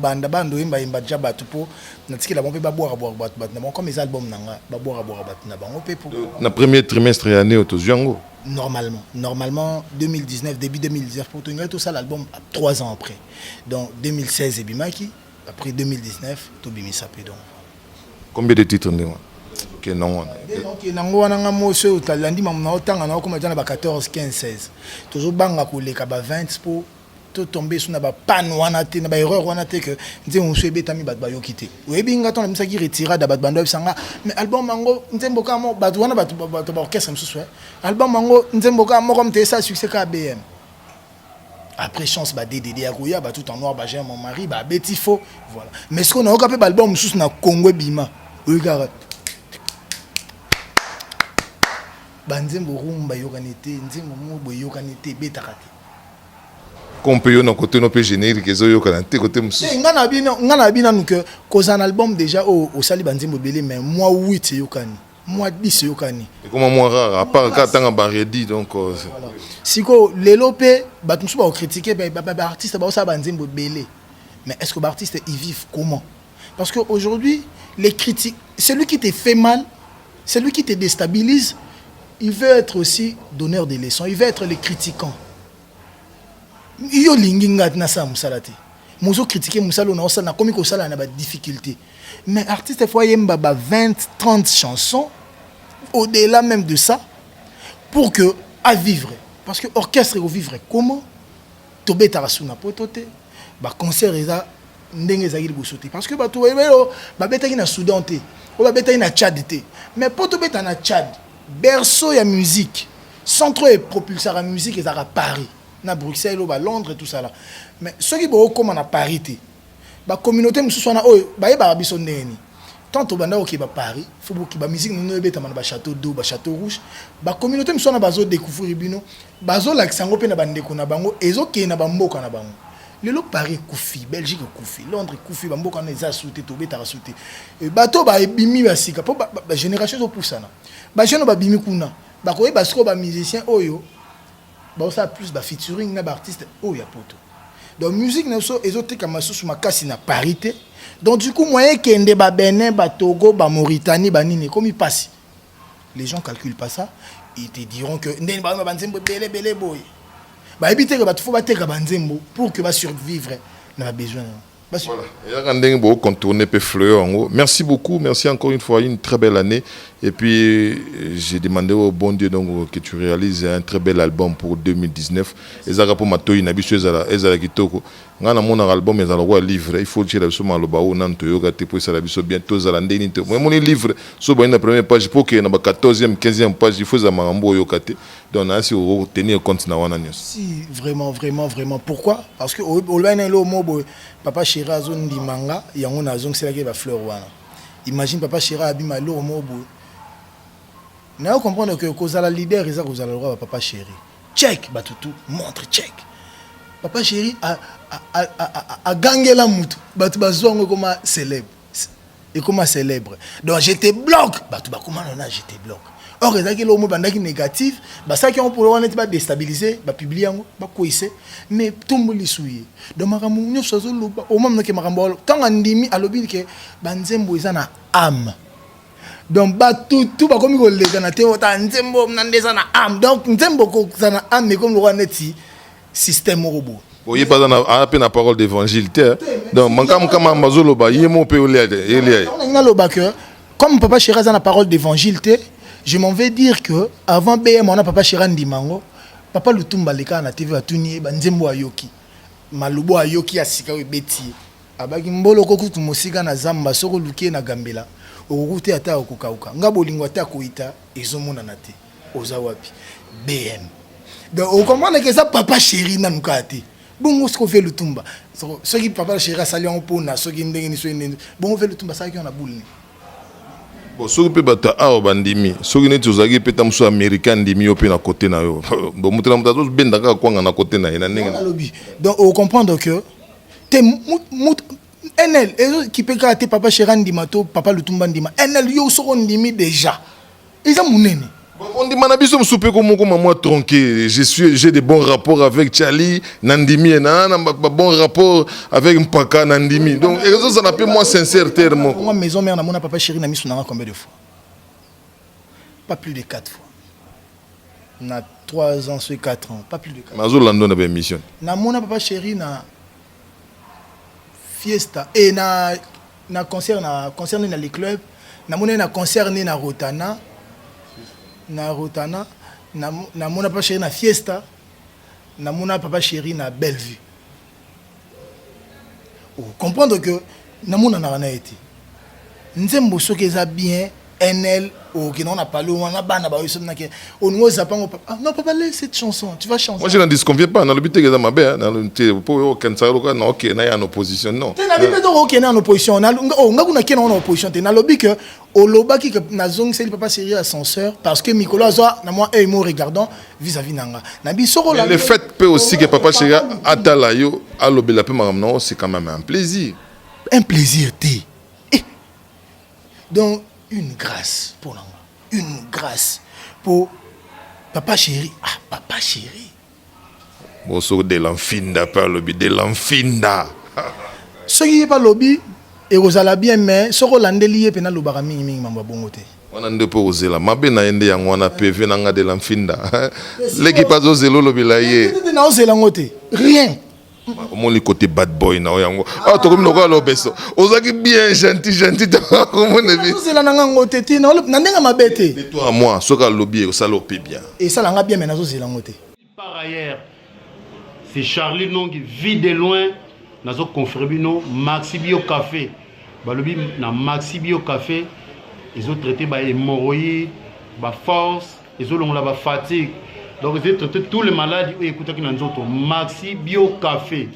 imba, jaba, tupo, n'a-t-il la bombe, boire, comme les albums, boire, le premier trimestre et année au Toziango. Normalement, 2019, début 2019, pour tout ça, l'album, 3 ans après. Donc, 2016, et Bimaki, après 2019, tout Bimi Sapé, donc. Combien de titres on est? Ok, non. Donc, nango wana moso talandi mamna otanga na ko majana ba 14, 15, 16. Toujours banga ko leka ba 20 pour to tomber sur na ba pan wana te na ba erreur wana te que nze on se betami ba ba yo kité. Webi nga ton misaki retira da ba bando sanga mais album mango nze mboka mo ba wana ba orchestre msusu. Album mango nze mboka mo comme te ça succès ka BM. Après chance ba DDD akoya ba tout en noir ba j'ai mon mari ba betifo voilà. Mais ce qu'on a okapé ba album msusu na Congo bima. Regarde. Banzembo rumba yokanité nzembo mobo yokanité betakate compeyo na côté no pe générique ezo yokanité côté musu ngana bina que cause un album déjà au sali banzembo belé mais moi 8 yokani moi 10 yokani et comment moi rare à part quand tanga baredi donc siko lelo pe batumsu ba critiquer ba artiste ba ça banzembo belé mais est-ce que ba artiste ils vivent comment parce que aujourd'hui les critiques celui qui te fait mal celui qui te déstabilise il veut être aussi donneur de leçons, il veut être les critiquants. Yo linginga na sa musalati. Mozo critiquer musalo na osana comme ko sala na ba difficulté. Mais artiste fois yemba ba 20, 30 chansons au-delà même de ça pour que à vivre parce que orchestre au vivre comment tobeta rasuna potote ba concert eza ndenge za bosote parce que ba to welo ba beta na Soudan te ou ba beta na Tchad te mais pour tobeta na Tchad berceau ya musique centre et propulseur à musique et à Paris na Bruxelles ou à Londres et tout ça là mais ceux qui vont comme à Paris té ba communauté musu sona o ba yeba biso ndeni tant au banda ok ba Paris faut que ba musique nous beta ba château d'eau ba château rouge ba communauté musu sona bazo découvrir bino bazo la sango pe na bandeko na bango ezo ke na ba mboka na bango Le lot Paris Koufi, Belgique Koufi, Londres Koufi, Bamboka Neza Souté, Tobé Tarasouté. Bateau ba bimi basika pour ba génération au poussana. Ba jeune ba bimi kuna. Ba koye ba sko ba musicien oyo. Ba ça plus ba featuring na ba artiste oyo poto. Donc musique na so ezote kama so suma kasi na parité. Donc du coup moyen kende ba Benin, ba Togo, ba Mauritanie, ba nini comme il passe. Les gens calculent pas ça, ils te diront que ndeni ba banzembo belé boy. Bah éviter que bah faut battre que banzembo pour que va survivre n'a besoin. Voilà, il y a un contourner peu fleur. Merci beaucoup, merci encore une fois, une très belle année. Et puis j'ai demandé au bon Dieu donc que tu réalises un très bel album pour 2019. Et ça pour ma toy n'habitué ezala kitoko. Ngana mon album ezala roi livre. Il faut que la soma lo bao nan to yoga te pour ça la biso bientôt za landeni te. Moi mon livre so ba na première page pour que na ba 14e 15e page il faut za marambo yokate. Donc na si au tenir compte na wana nyos. Si vraiment pourquoi? Parce que au loin lo mo papa Chira zone di manga yango na zone c'est là que va fleur wana. Imagine papa Chira abima lo mo na comprendre que kozala leader eza kozala le roi papa Chéri. Check batutu montre check. Papa Chéri a gagné la mutu batu bazongo comme célèbre. Et comment célèbre. Donc j'étais bloc batu ba comment on a j'étais bloc. Or eza que le mot bandaki négatif, ba ça qui on pour on être déstabiliser, ba publier ngo, ba koise, mais tombo lisouye. Donc makambo nyonso zo loba au même que makambo tant andimi alobi que banzembo eza na âme. Donc tout ba comme ko lega na te ota nzembo nandeza na âme. Donc nzembo ko na âme mais comme le neti système robot. Voyez pas dans la parole d'évangile. Donc mankam kama mazolo ba yemo pe ole ele. On a le backer comme papa Chira dans la parole d'évangile. Je m'en vais dire que avant BM on a papa Chira Ndimango, papa Lutumba leka na TV atuni banzembo ayoki. Malubo ayoki asika we beti. Abaki mbolo ko kutu mosika na zamba soko lukie na gambela. Okute ata okukauka. Ngabo lingwa ata koita ezomona na te. Oza wapi? BM. Donc on comprend que ça papa Chéri na nukate. Bongo ce qu'on fait Lutumba. Ce qui papa Chéri sali en pona, ce qui ndenge ni so ndenge. Bongo fait Lutumba ça qui on a boule. Bon, ce que bata a bandimi, ce qui n'est pas peut être américain ndimi open à côté na yo. Bon, mutela mutazo benda ka kwanga na côté na ina ndenge. Donc on comprend que te NL qui peut caractérer papa Chéri Ndimato, papa Lutumba Ndima. NL yo so ndimi déjà. Ils ont munene. On dit manabiso msoupe comme moi tronqué. J'ai des bons rapports avec Charlie Nandimi et Nana, bon rapport avec Mpaka Nandimi. Donc ça n'a pas moi sincère terme. Moi maison mère na mon papa Chéri na mis sonanga combien de fois? Pas plus de 4 fois. Na 3 ans sur 4 ans, pas plus de 4. Mazo Lando na ba émission. Na mon papa Chéri na fiesta et na concert na concerné na les clubs, na mon na concerné na Rotana. Na Rotana, na mona papa Chéri na fiesta, na mona papa Chéri na Bellevue. Comprendre que na mona na été. Nzembo soki eza bien NL ou qui n'en a pas l'eau, on a bana ba yoso nake. On nous zapang ah non papa laisse cette chanson, tu vas chanter. Moi je n'en disconviens pas, dans le but que ça m'a bien, dans le pour aucun ça non OK, na en opposition non. Tu n'as pas donc OK na en opposition, na ngakuna kena en opposition, tu na lobby que au lobaki que na zong c'est le papa Chéri ascenseur parce que Nicolas Zoa na moi et moi regardant vis-à-vis nanga. Na bisoro la. Le fait peut aussi que papa Chéri atala yo a lobby la peu non, c'est quand même un plaisir. Un plaisir té. Donc une grâce pour nous. Une grâce pour papa Chéri. Ah, papa Chéri. Bon, so de l'enfinda, pas lobby, de l'enfinda. Ce qui n'est pas lobby, et vous allez bien, mais ce que l'on lié, c'est que vous allez bien, mais bon côté. On a deux pour oser là. Ma belle n'a pas été en PV, n'a de l'enfinda. L'équipe a osé le lobby là. N'a osé l'engoté. Rien. Comment le côté bad boy na yango ah to comme no ko lo beso ozaki bien gentil to comment ne bi c'est la nanga ngote ti na ndenga mabete de toi à moi soka lobby ça lopé bien et ça langa bien mais na zo c'est la ngote. Par ailleurs c'est Charlie non qui vit de loin na zo confirmer no Maxi Bio Café balobi na Maxi Bio Café ils ont traité ba hémorroïde ba force ils ont la ba fatigue. Donc j'ai traité tous les malades et écoutez qui n'ont pas Maxi Bio Café.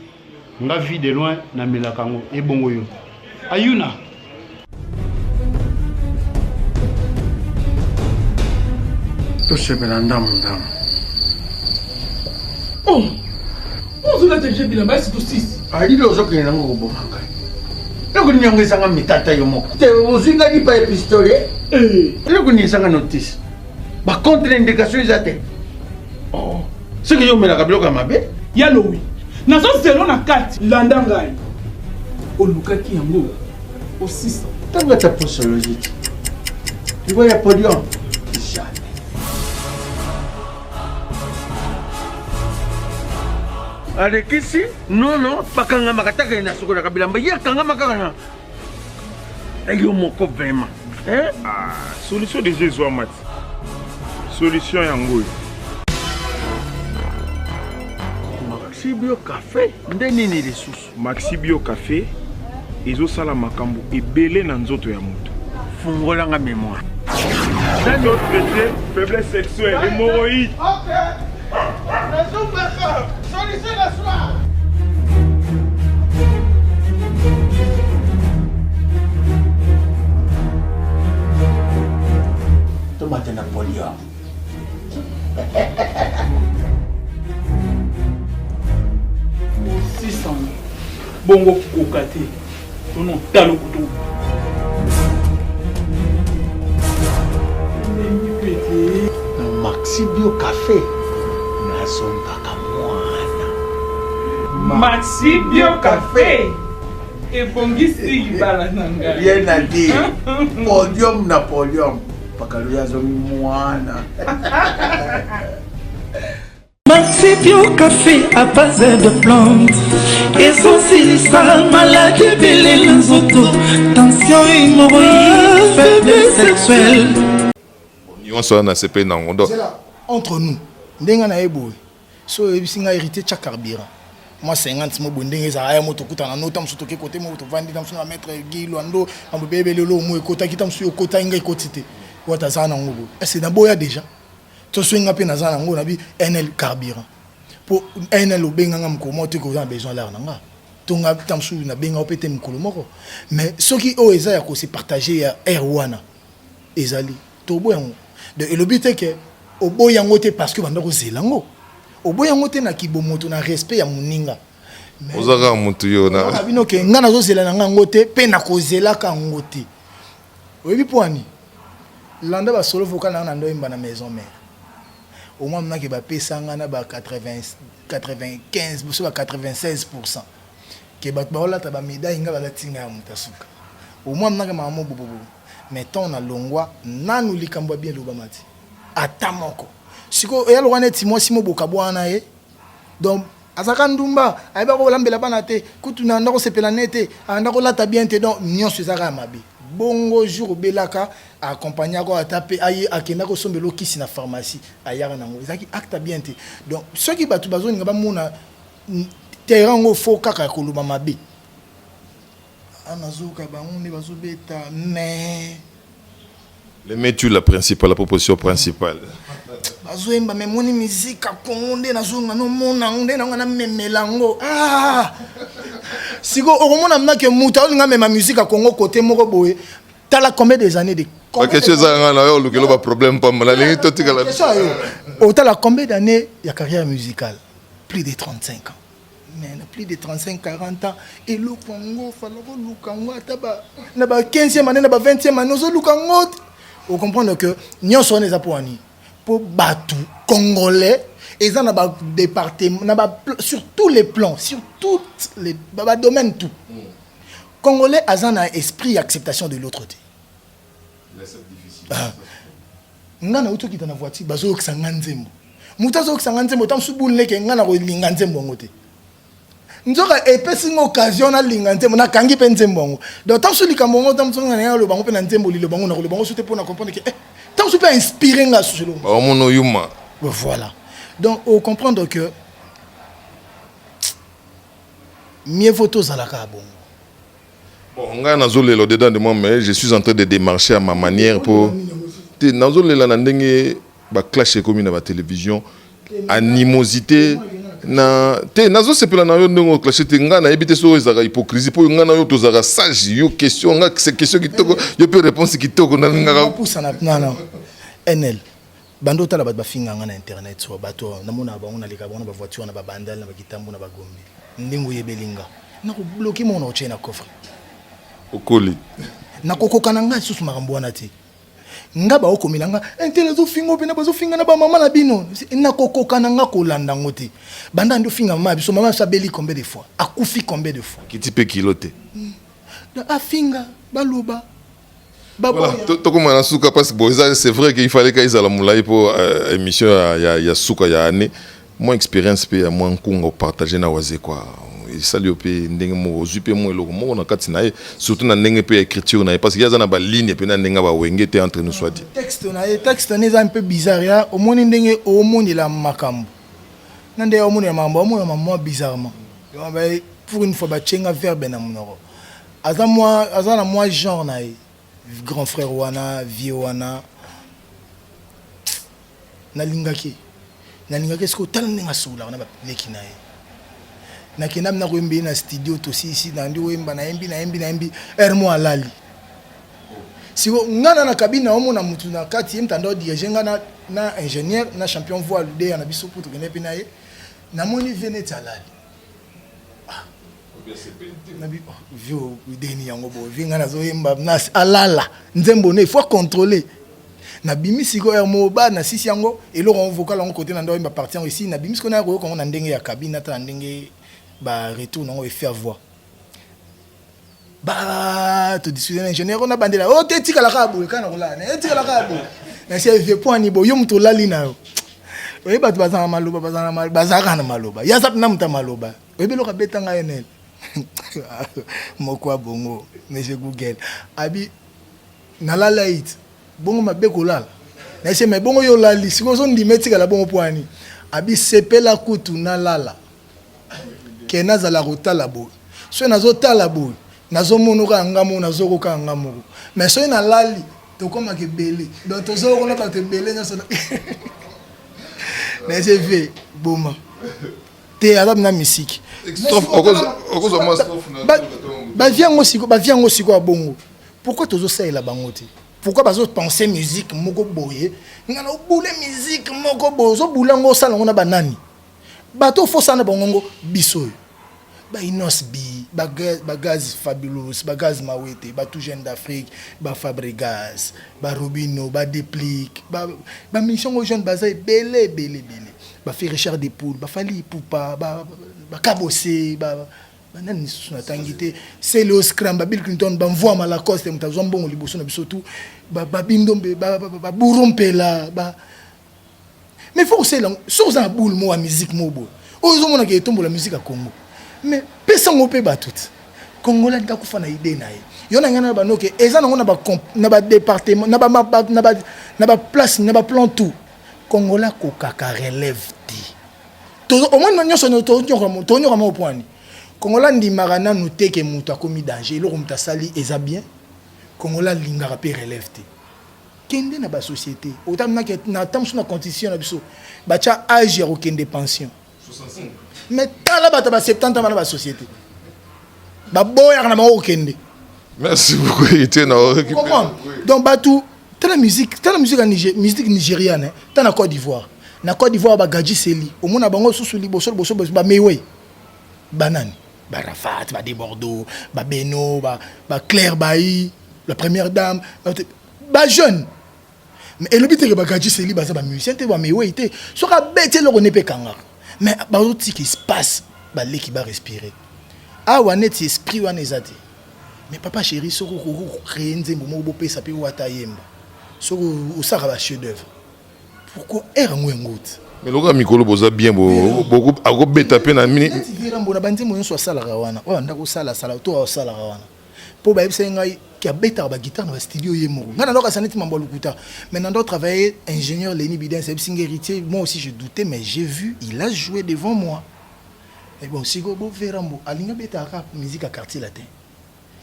On a vu de loin na Melakango et Bongoyo. Ayuna. Tout ce belanda mon dame. Oh. On a déjà vu là-bas, c'est tout 6. Ah, il y a des gens qui ont un bon manque. Là, vous n'avez pas mis tata yomo. Vous n'avez pas pistolet. Là, vous n'avez pas notice. Par contre, l'indication est atteinte. Oh, c'est que je me la bloque à ma bête. Yalo, oui. Nazo zelo na 4. Landangai. Au Lukaki Yango. Au 6. T'as vu ta posologie. Tu vois, il y a podium. Jamais. Avec ici, non, pas quand on m'a attaqué, na soko na kabila mbaye kanga makana. Ayo moko vraiment. Hein? Ah, solution des jeux mat. Solution yango. Maxi Bio Café, ndeni ni ressources. Maxi Bio Café, ezo sala makambo ebele na nzoto ya moto. Fungola nga mémoire. C'est notre traité, faiblesse sexuelle, hémorroïde. OK. Solution la soir. Tomate Napoléon. Au 600. Bongo Kokate. Ton nom, Talo Couteau. Maxi Bio Café. Maxi Bio Café. Et Bongisi Balananga. Rien à dire. Podium Napoléon. Pakaluya zomi mwana. Maxi Bio Café à base de plantes. Essentialisa maladie belé les autos. Tension hémorroïde, faiblesse sexuelle. On soit na CP nango. C'est là entre nous. Ndenga na ebo. So ebisinga hérité cha carburant. Moi 50 mo bondenge za aya moto kuta na nota msuto ke côté mo to vandi tam suna mettre gilo ando ambebele lelo mo ekota kitam su ekota inga ekotite. Wata zana ngo. C'est na boya déjà. To swinga pe na zana ngo na bi NL carburant. Pour NL obenga ngam ko mo te ko za besoin là nanga. Tonga tam su na benga opete mkolo moko. Mais soki o eza ya ko se partager ya R1 ezali. To boya ngo. Et le but est que au bout yango te parce que banda ko zelango au bout yango te na kibomoto na respect ya muninga ozaka mutu yo na bino ke ngana zo zela na ngo te pe na ko zela ka ngo te oyebi poani landa ba solo voka na ndo imba na maison mère au moins na ke ba pesa ngana ba 95 buso ba 96% ke ba ola ta ba médaille nga ba latinga mutasuka au moins na ke mamo bobo mettons na longwa nanu likambo bien lobamati atamoko siko eyalo wana timo simo bokabwana ye donc azaka ndumba ayeba ko lambela bana te kutu na ndako sepela nete anda ko lata bien te donc nyonso ezaka mabe bongo jour belaka accompagner ko atape ayi akenda ko sombelo kisi na pharmacie ayaka nango ezaki acte bien te donc ceux qui batu bazoni ngaba mona terrain ngo fo kaka ko luba mabe anazuka bangunde bazobeta mais les métu la principale, la proposition principale. Bazoemba mais moni musique a konde na zonga no mona nde na ngana memelango ah siko okomona mna ke muta olinga mema musique a Congo côté moko boye tala combien des années de question ça ngana yo lukelo ba problème pas mal lingi totika la o tala combien d'années ya carrière musicale plus de 35 ans mais plus de 35-40 ans et le Congo falako lukango ataba na ba 15e année na ba 20e année ozo lukango vous comprenez que nous sommes des appuis pour battre congolais et ça n'a pas département sur tous les plans sur tous les domaines tout congolais a un esprit d'acceptation de l'autre côté ngana uto kita na voiture bazo kisanga nzembo mutazo kisanga nzembo tam subulne ke ngana ko linga nzembo ngote nzoka epesi occasion na linga nzembo na kangi pe nzembo donc tam sulika mongo tam songa na lo bango pe na nzembo lilo bango na lo bango soute pour na comprendre que tam su peut inspirer nga solo mono yuma voilà donc on comprendre que mieux vaut tous à la bongo. Bon nga nazolelo dedans de moi mais je suis en train de démarcher à ma manière pour te nazolelo na ndenge ba clash comme na ba télévision animosité na te nazo sepela na yo ndongo clash te nga na ebité so ezaka hypocrisie po nga na yo tozaka sage yo question nga c'est question kitoko yo peut réponse kitoko na nga poussa na non NL bando tala ba finga na internet so bato na mona ba on alika bona ba voiture na ba bandal na ba kitambo na ba gombi ndingo yebelinga na ko bloquer mon oche na coffre okoli na kokoka na ngai susu makambo wana te nga ba okomela nga internet zo finga pe na ba zo finga na ba mama na bino na kokoka na nga kolanda ngote banda ndo finga mama biso mama sabeli combien de fois akufi combien de fois kiti pe kilote a finga baloba. Voilà, tout comme on souka parce que c'est vrai qu'il fallait qu'ils aient la moulaï pour émission il y a souka il y a année mon expérience pe moi nkunga partager na waze quoi il salue pe ndenge mo zupe mo eloko mo na katina surtout na ndenge pe écriture na parce qu'il y a na ba ligne pe na ndenge ba wengete entre nous soit dit texte na un peu bizarre ya au monde ndenge au monde la makambo na ndenge au monde ya mambo bizarrement pour une fois ba chenga verbe na monoro aza na moi genre na grand frère wana vieux wana nalingaki ce que tal ninga soula na ba leki na ye na kinam na kwembe na studio to ici na ndi wemba na embi ermo alali siko ngana na cabine na omo na mutu na kati mtandao diriger ngana na ingénieur na champion voile de na biso pour to kenepe na ye na moni venete alali nabi vieux deni yango bo vinga na zo yemba na alala nzembo ne faut contrôler na bimi siko ya moba na sisi yango eloko vocal yango côté na ndo yemba partir ici na bimi siko na ko na ndenge ya cabine ata ndenge ba retour nango e faire voix ba to discuter ingénieur on a bandela o te tika la kabo kana kola na tika la kabo na c'est vieux point ni bo yo mto lali na yo oye bat bazana maloba bazaka na maloba ya sap na mta maloba oye beloka betanga enel moko bongo monsieur Google abi nalala it bongo mabe kolala na se me bongo yo lali siko so ndimetika la bongo poani abi sepela kutu nalala ke nazala kotala bo so nazo tala bo nazo monoka ngamo nazo koka ngamo mais so na lali to koma ke belé donc to zo kona ba te belé na so na se fait boma te adam na musique ba viango siko abongo pourquoi tozo saela bango te pourquoi bazo penser musique moko boye ngana obule musique moko bozo bulango sala ngona banani bato fosa na bango biso ba inos bi ba gaz fabulous ba gaz mawete ba tout jeune d'Afrique ba Fabregas ba Robino ba Déplique ba mission aux jeunes bazay belé ba fait Richard Depoule ba Fali Poupa ba Kabosé ba nani suna tangité c'est le scram ba Bill Clinton ba mvoa Malacoste mutazo mbongo liboso na biso tout ba bindombe ba burompela ba mais faut c'est là sur un boule mo musique mo bo ozo mona ke tombo la musique à Congo mais personne peut ba tout Congolais ndakufa na idée na ye yo na ngana ba noke eza na ba département na ba place na ba plan tout Congolais ko kaka relève ti to au moins nyo sono to nyo mo point Congolais ndi marana nous te ke muta komi danger lo muta sali eza bien Congolais lingara pe relève ti kende na ba société autant na ke na tamso na condition na biso ba cha âge ya kende pension 65 mais tala ba 70 ans na ba société ba boya na ma kende merci beaucoup était na donc batou tala musique en Niger musique nigériane ta na Côte d'Ivoire ba Gadji Seli au mona bango susuli boso ba mewe banane ba Rafat ba de Bordeaux ba Beno ba Claire Bailly la première dame ba jeune mais et le but que ba Gadji Seli ba musicien te ba mewe ite so ka bete le rené pe kanga mais ba outil qui se passe ba l'équipe va respirer ah wanet esprit wana ezati mais papa chéri soko ko créer nzembo mo bo pesa pe wata yemba soko osaka ba chef d'œuvre pourquoi erango ngout mais loka mikolo boza bien beaucoup ako beta pe na mini virambo na banzembo nso sala rawana o ndako sala to sala rawana po ba yebisa ngai ki abeta ba guitare na studio yemoko ngana ndoka saneti mambo lukuta mais nando travailler ingénieur Lenny Biden c'est un héritier moi aussi je doutais mais j'ai vu il a joué devant moi et bon siko bo virambo alinga beta ka musique à quartier latin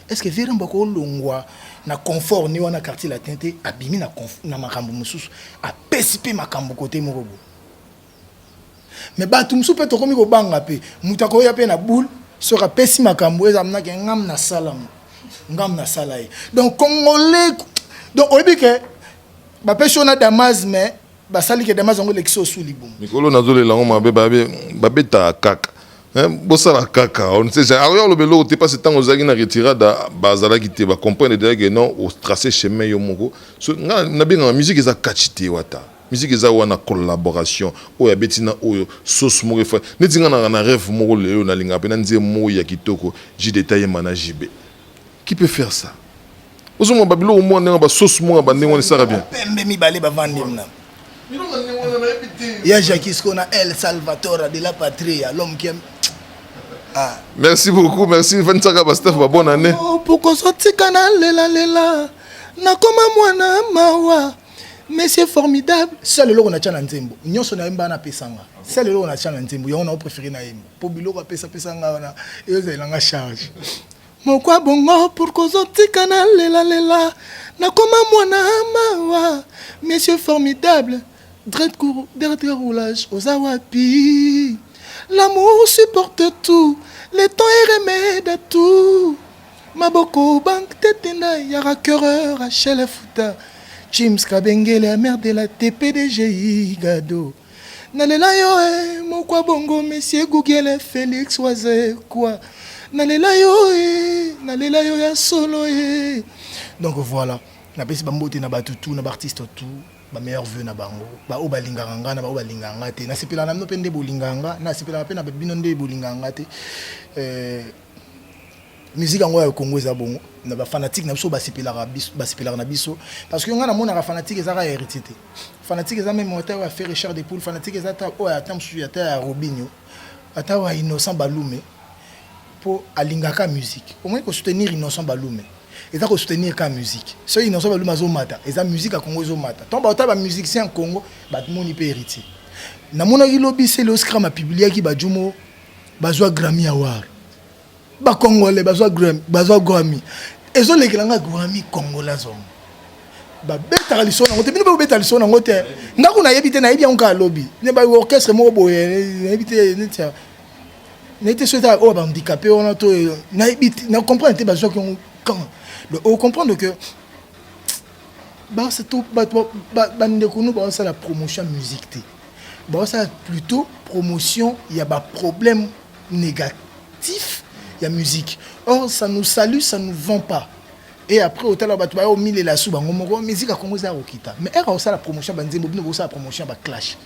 est-ce que virambo ko longwa na confort ni wana quartier latin te abimi na makambo mususu a pesipe makambo côté moko bo mais batu musu pe to komi ko banga pe mutako ya pe na boule sera pesi makambo ezamna ke ngam na salai donc congolais donc on dit que ba peshona Damas mais basali ke dama zango lekso suli bom mikolo nazole lango mabe babeta kaka bosala kaka on sait jamais alors le belo te pas temps ozaki na retirada bazala ki te ba comprendre déjà que non au tracer chemin yo moko so na bien musique eza kachite wata musique eza wana collaboration oya betina oyo sauce moko fa netinga na rêve moko leo na linga pe na nzie mo ya kitoko ji détailler manajibe qui peut faire ça ozomo babilo au moins na ba sauce moko ba ndenge on sera bien pembe mibale bavandi mna ya Jacques Skona El Salvatore de la patrie l'homme qui aime. Ah. Merci beaucoup, merci Vansaka Bastef, bonne année. Pourquoi sortir canal lela na koma mwana mawa monsieur formidable seul le on a tchana nzembo nyonso na yemba na pesanga seul le on a tchana nzembo yo on a préféré na yembo po biloko pesa pesanga na yoza ilanga charge mokwa bongo pourquoi sortir canal lela na koma mwana mawa monsieur formidable Dernier roulage aux awapi. L'amour supporte tout. Le temps est remède à tout. Maboko banque tetena yara cœur à chez les fouta. James Kabengele la mère de la TPDGI Gado. Nalela yo mokwa bongo monsieur Google Félix Oise quoi. Nalela yo ya solo Donc voilà. Na pesi bambote na batutu na artiste tout. Ba meilleur vœu na bango ba o balinganga na ba o balinganga te na sepela na pende bolinganga na sepela pe na bino nde bolinganga te musique ngo ya Congo za bongo na ba fanatique na biso ba sepela na biso parce que nga na mona ka fanatique za ka hérité te fanatique za même moteur wa faire Richard de Poule fanatique za ta o ya tamsu ya ta Robinho ata wa Innocent Balume pour alingaka musique au moins ko soutenir Innocent Balume et ça qu'on soutenir la musique. Ceux qui n'ont pas le mata, et la musique à Congo mata. Tant que la musique c'est en Congo, bah tout le monde peut hériter. Na mon avis lobby c'est l'Oscar ma publié qui ba jumo bazwa Grammy Award. Ba Congolais bazwa Grammy. Et zo les grands Grammy congolais zone. Ba beta liso na ngote bino ba beta liso na ngote. Ngako na yebite na yebi onka lobby. Ne ba orchestre mo boye yebite netia. N'était souhaité au handicapé on a to na yebite na comprendre te bazwa quand on comprend que c'est tout ça la promotion musique ça plutôt promotion il y a des problèmes négatifs il y a musique or ça nous salue ça nous vend pas et après au tel au mille la sous musique a commencé à okita mais elle ça la promotion banzembo bino ça la promotion ba clash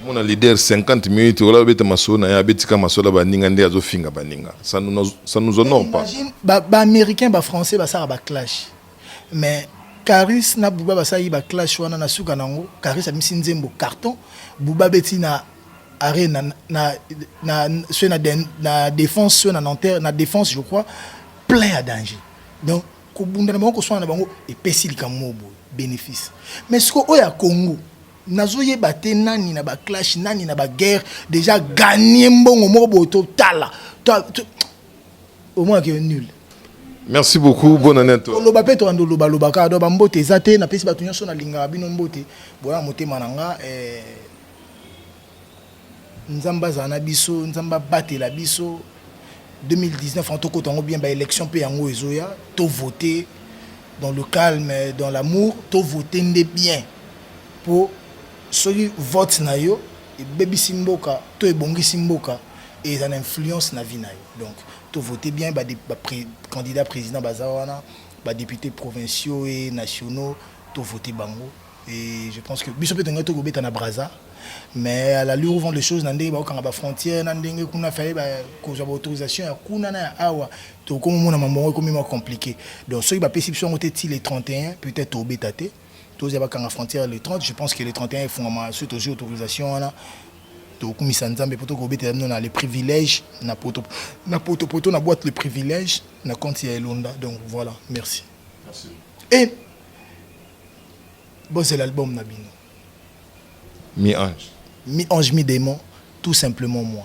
mon leader 50 minutes wala beta masona ya betika masola baninga nde azofinga baninga ça nous honore pas ba américain ba français ba ça ba clash mais Caris na buba ba ça ba clash wana na suka nango Caris a misi nzembo carton buba beti na arena na défense na défense je crois plein à danger donc ko bunda na bango so na bango et pesilika mobo bénéfice mais ce ko oya Congo nazoye baté nani na ba clash nani na ba guerre déjà gagné mbongo moko boto tala au moins que nul. Merci beaucoup, bonne année toi. Loba pe to ando loba ka do ba mbote zate na pesi batu nyonso na linga bino mbote bona motema nanga nzamba zana biso nzamba batela biso 2019 en tout cas on bien ba élection pe yango ezoya to voter dans le calme dans l'amour to voter ndé bien pour celui vote na yo et baby simboka to ebongi simboka et ça influence na vie na yo donc to voter bien ba candidat président bazawana ba députés provinciaux et nationaux to voter bango et je pense que biso peut to go beta na Brazza mais à la l'heure où vont les choses nandé ba kanga ba frontière nandenge kuna faye ba ko za autorisation ya kuna na awa to comme mona mambo comme compliqué donc ceux ba perception était les 31 peut-être au betaté tous les bakanga frontière les 30 je pense que les 31 font suite aux autorisations là to kumisa nzambe poto ko beta na les privilèges na poto na boîte le privilège na compte ya Elonda donc voilà merci et bon c'est l'album Nabino mi-ange mi-ange mi-démon tout simplement moi.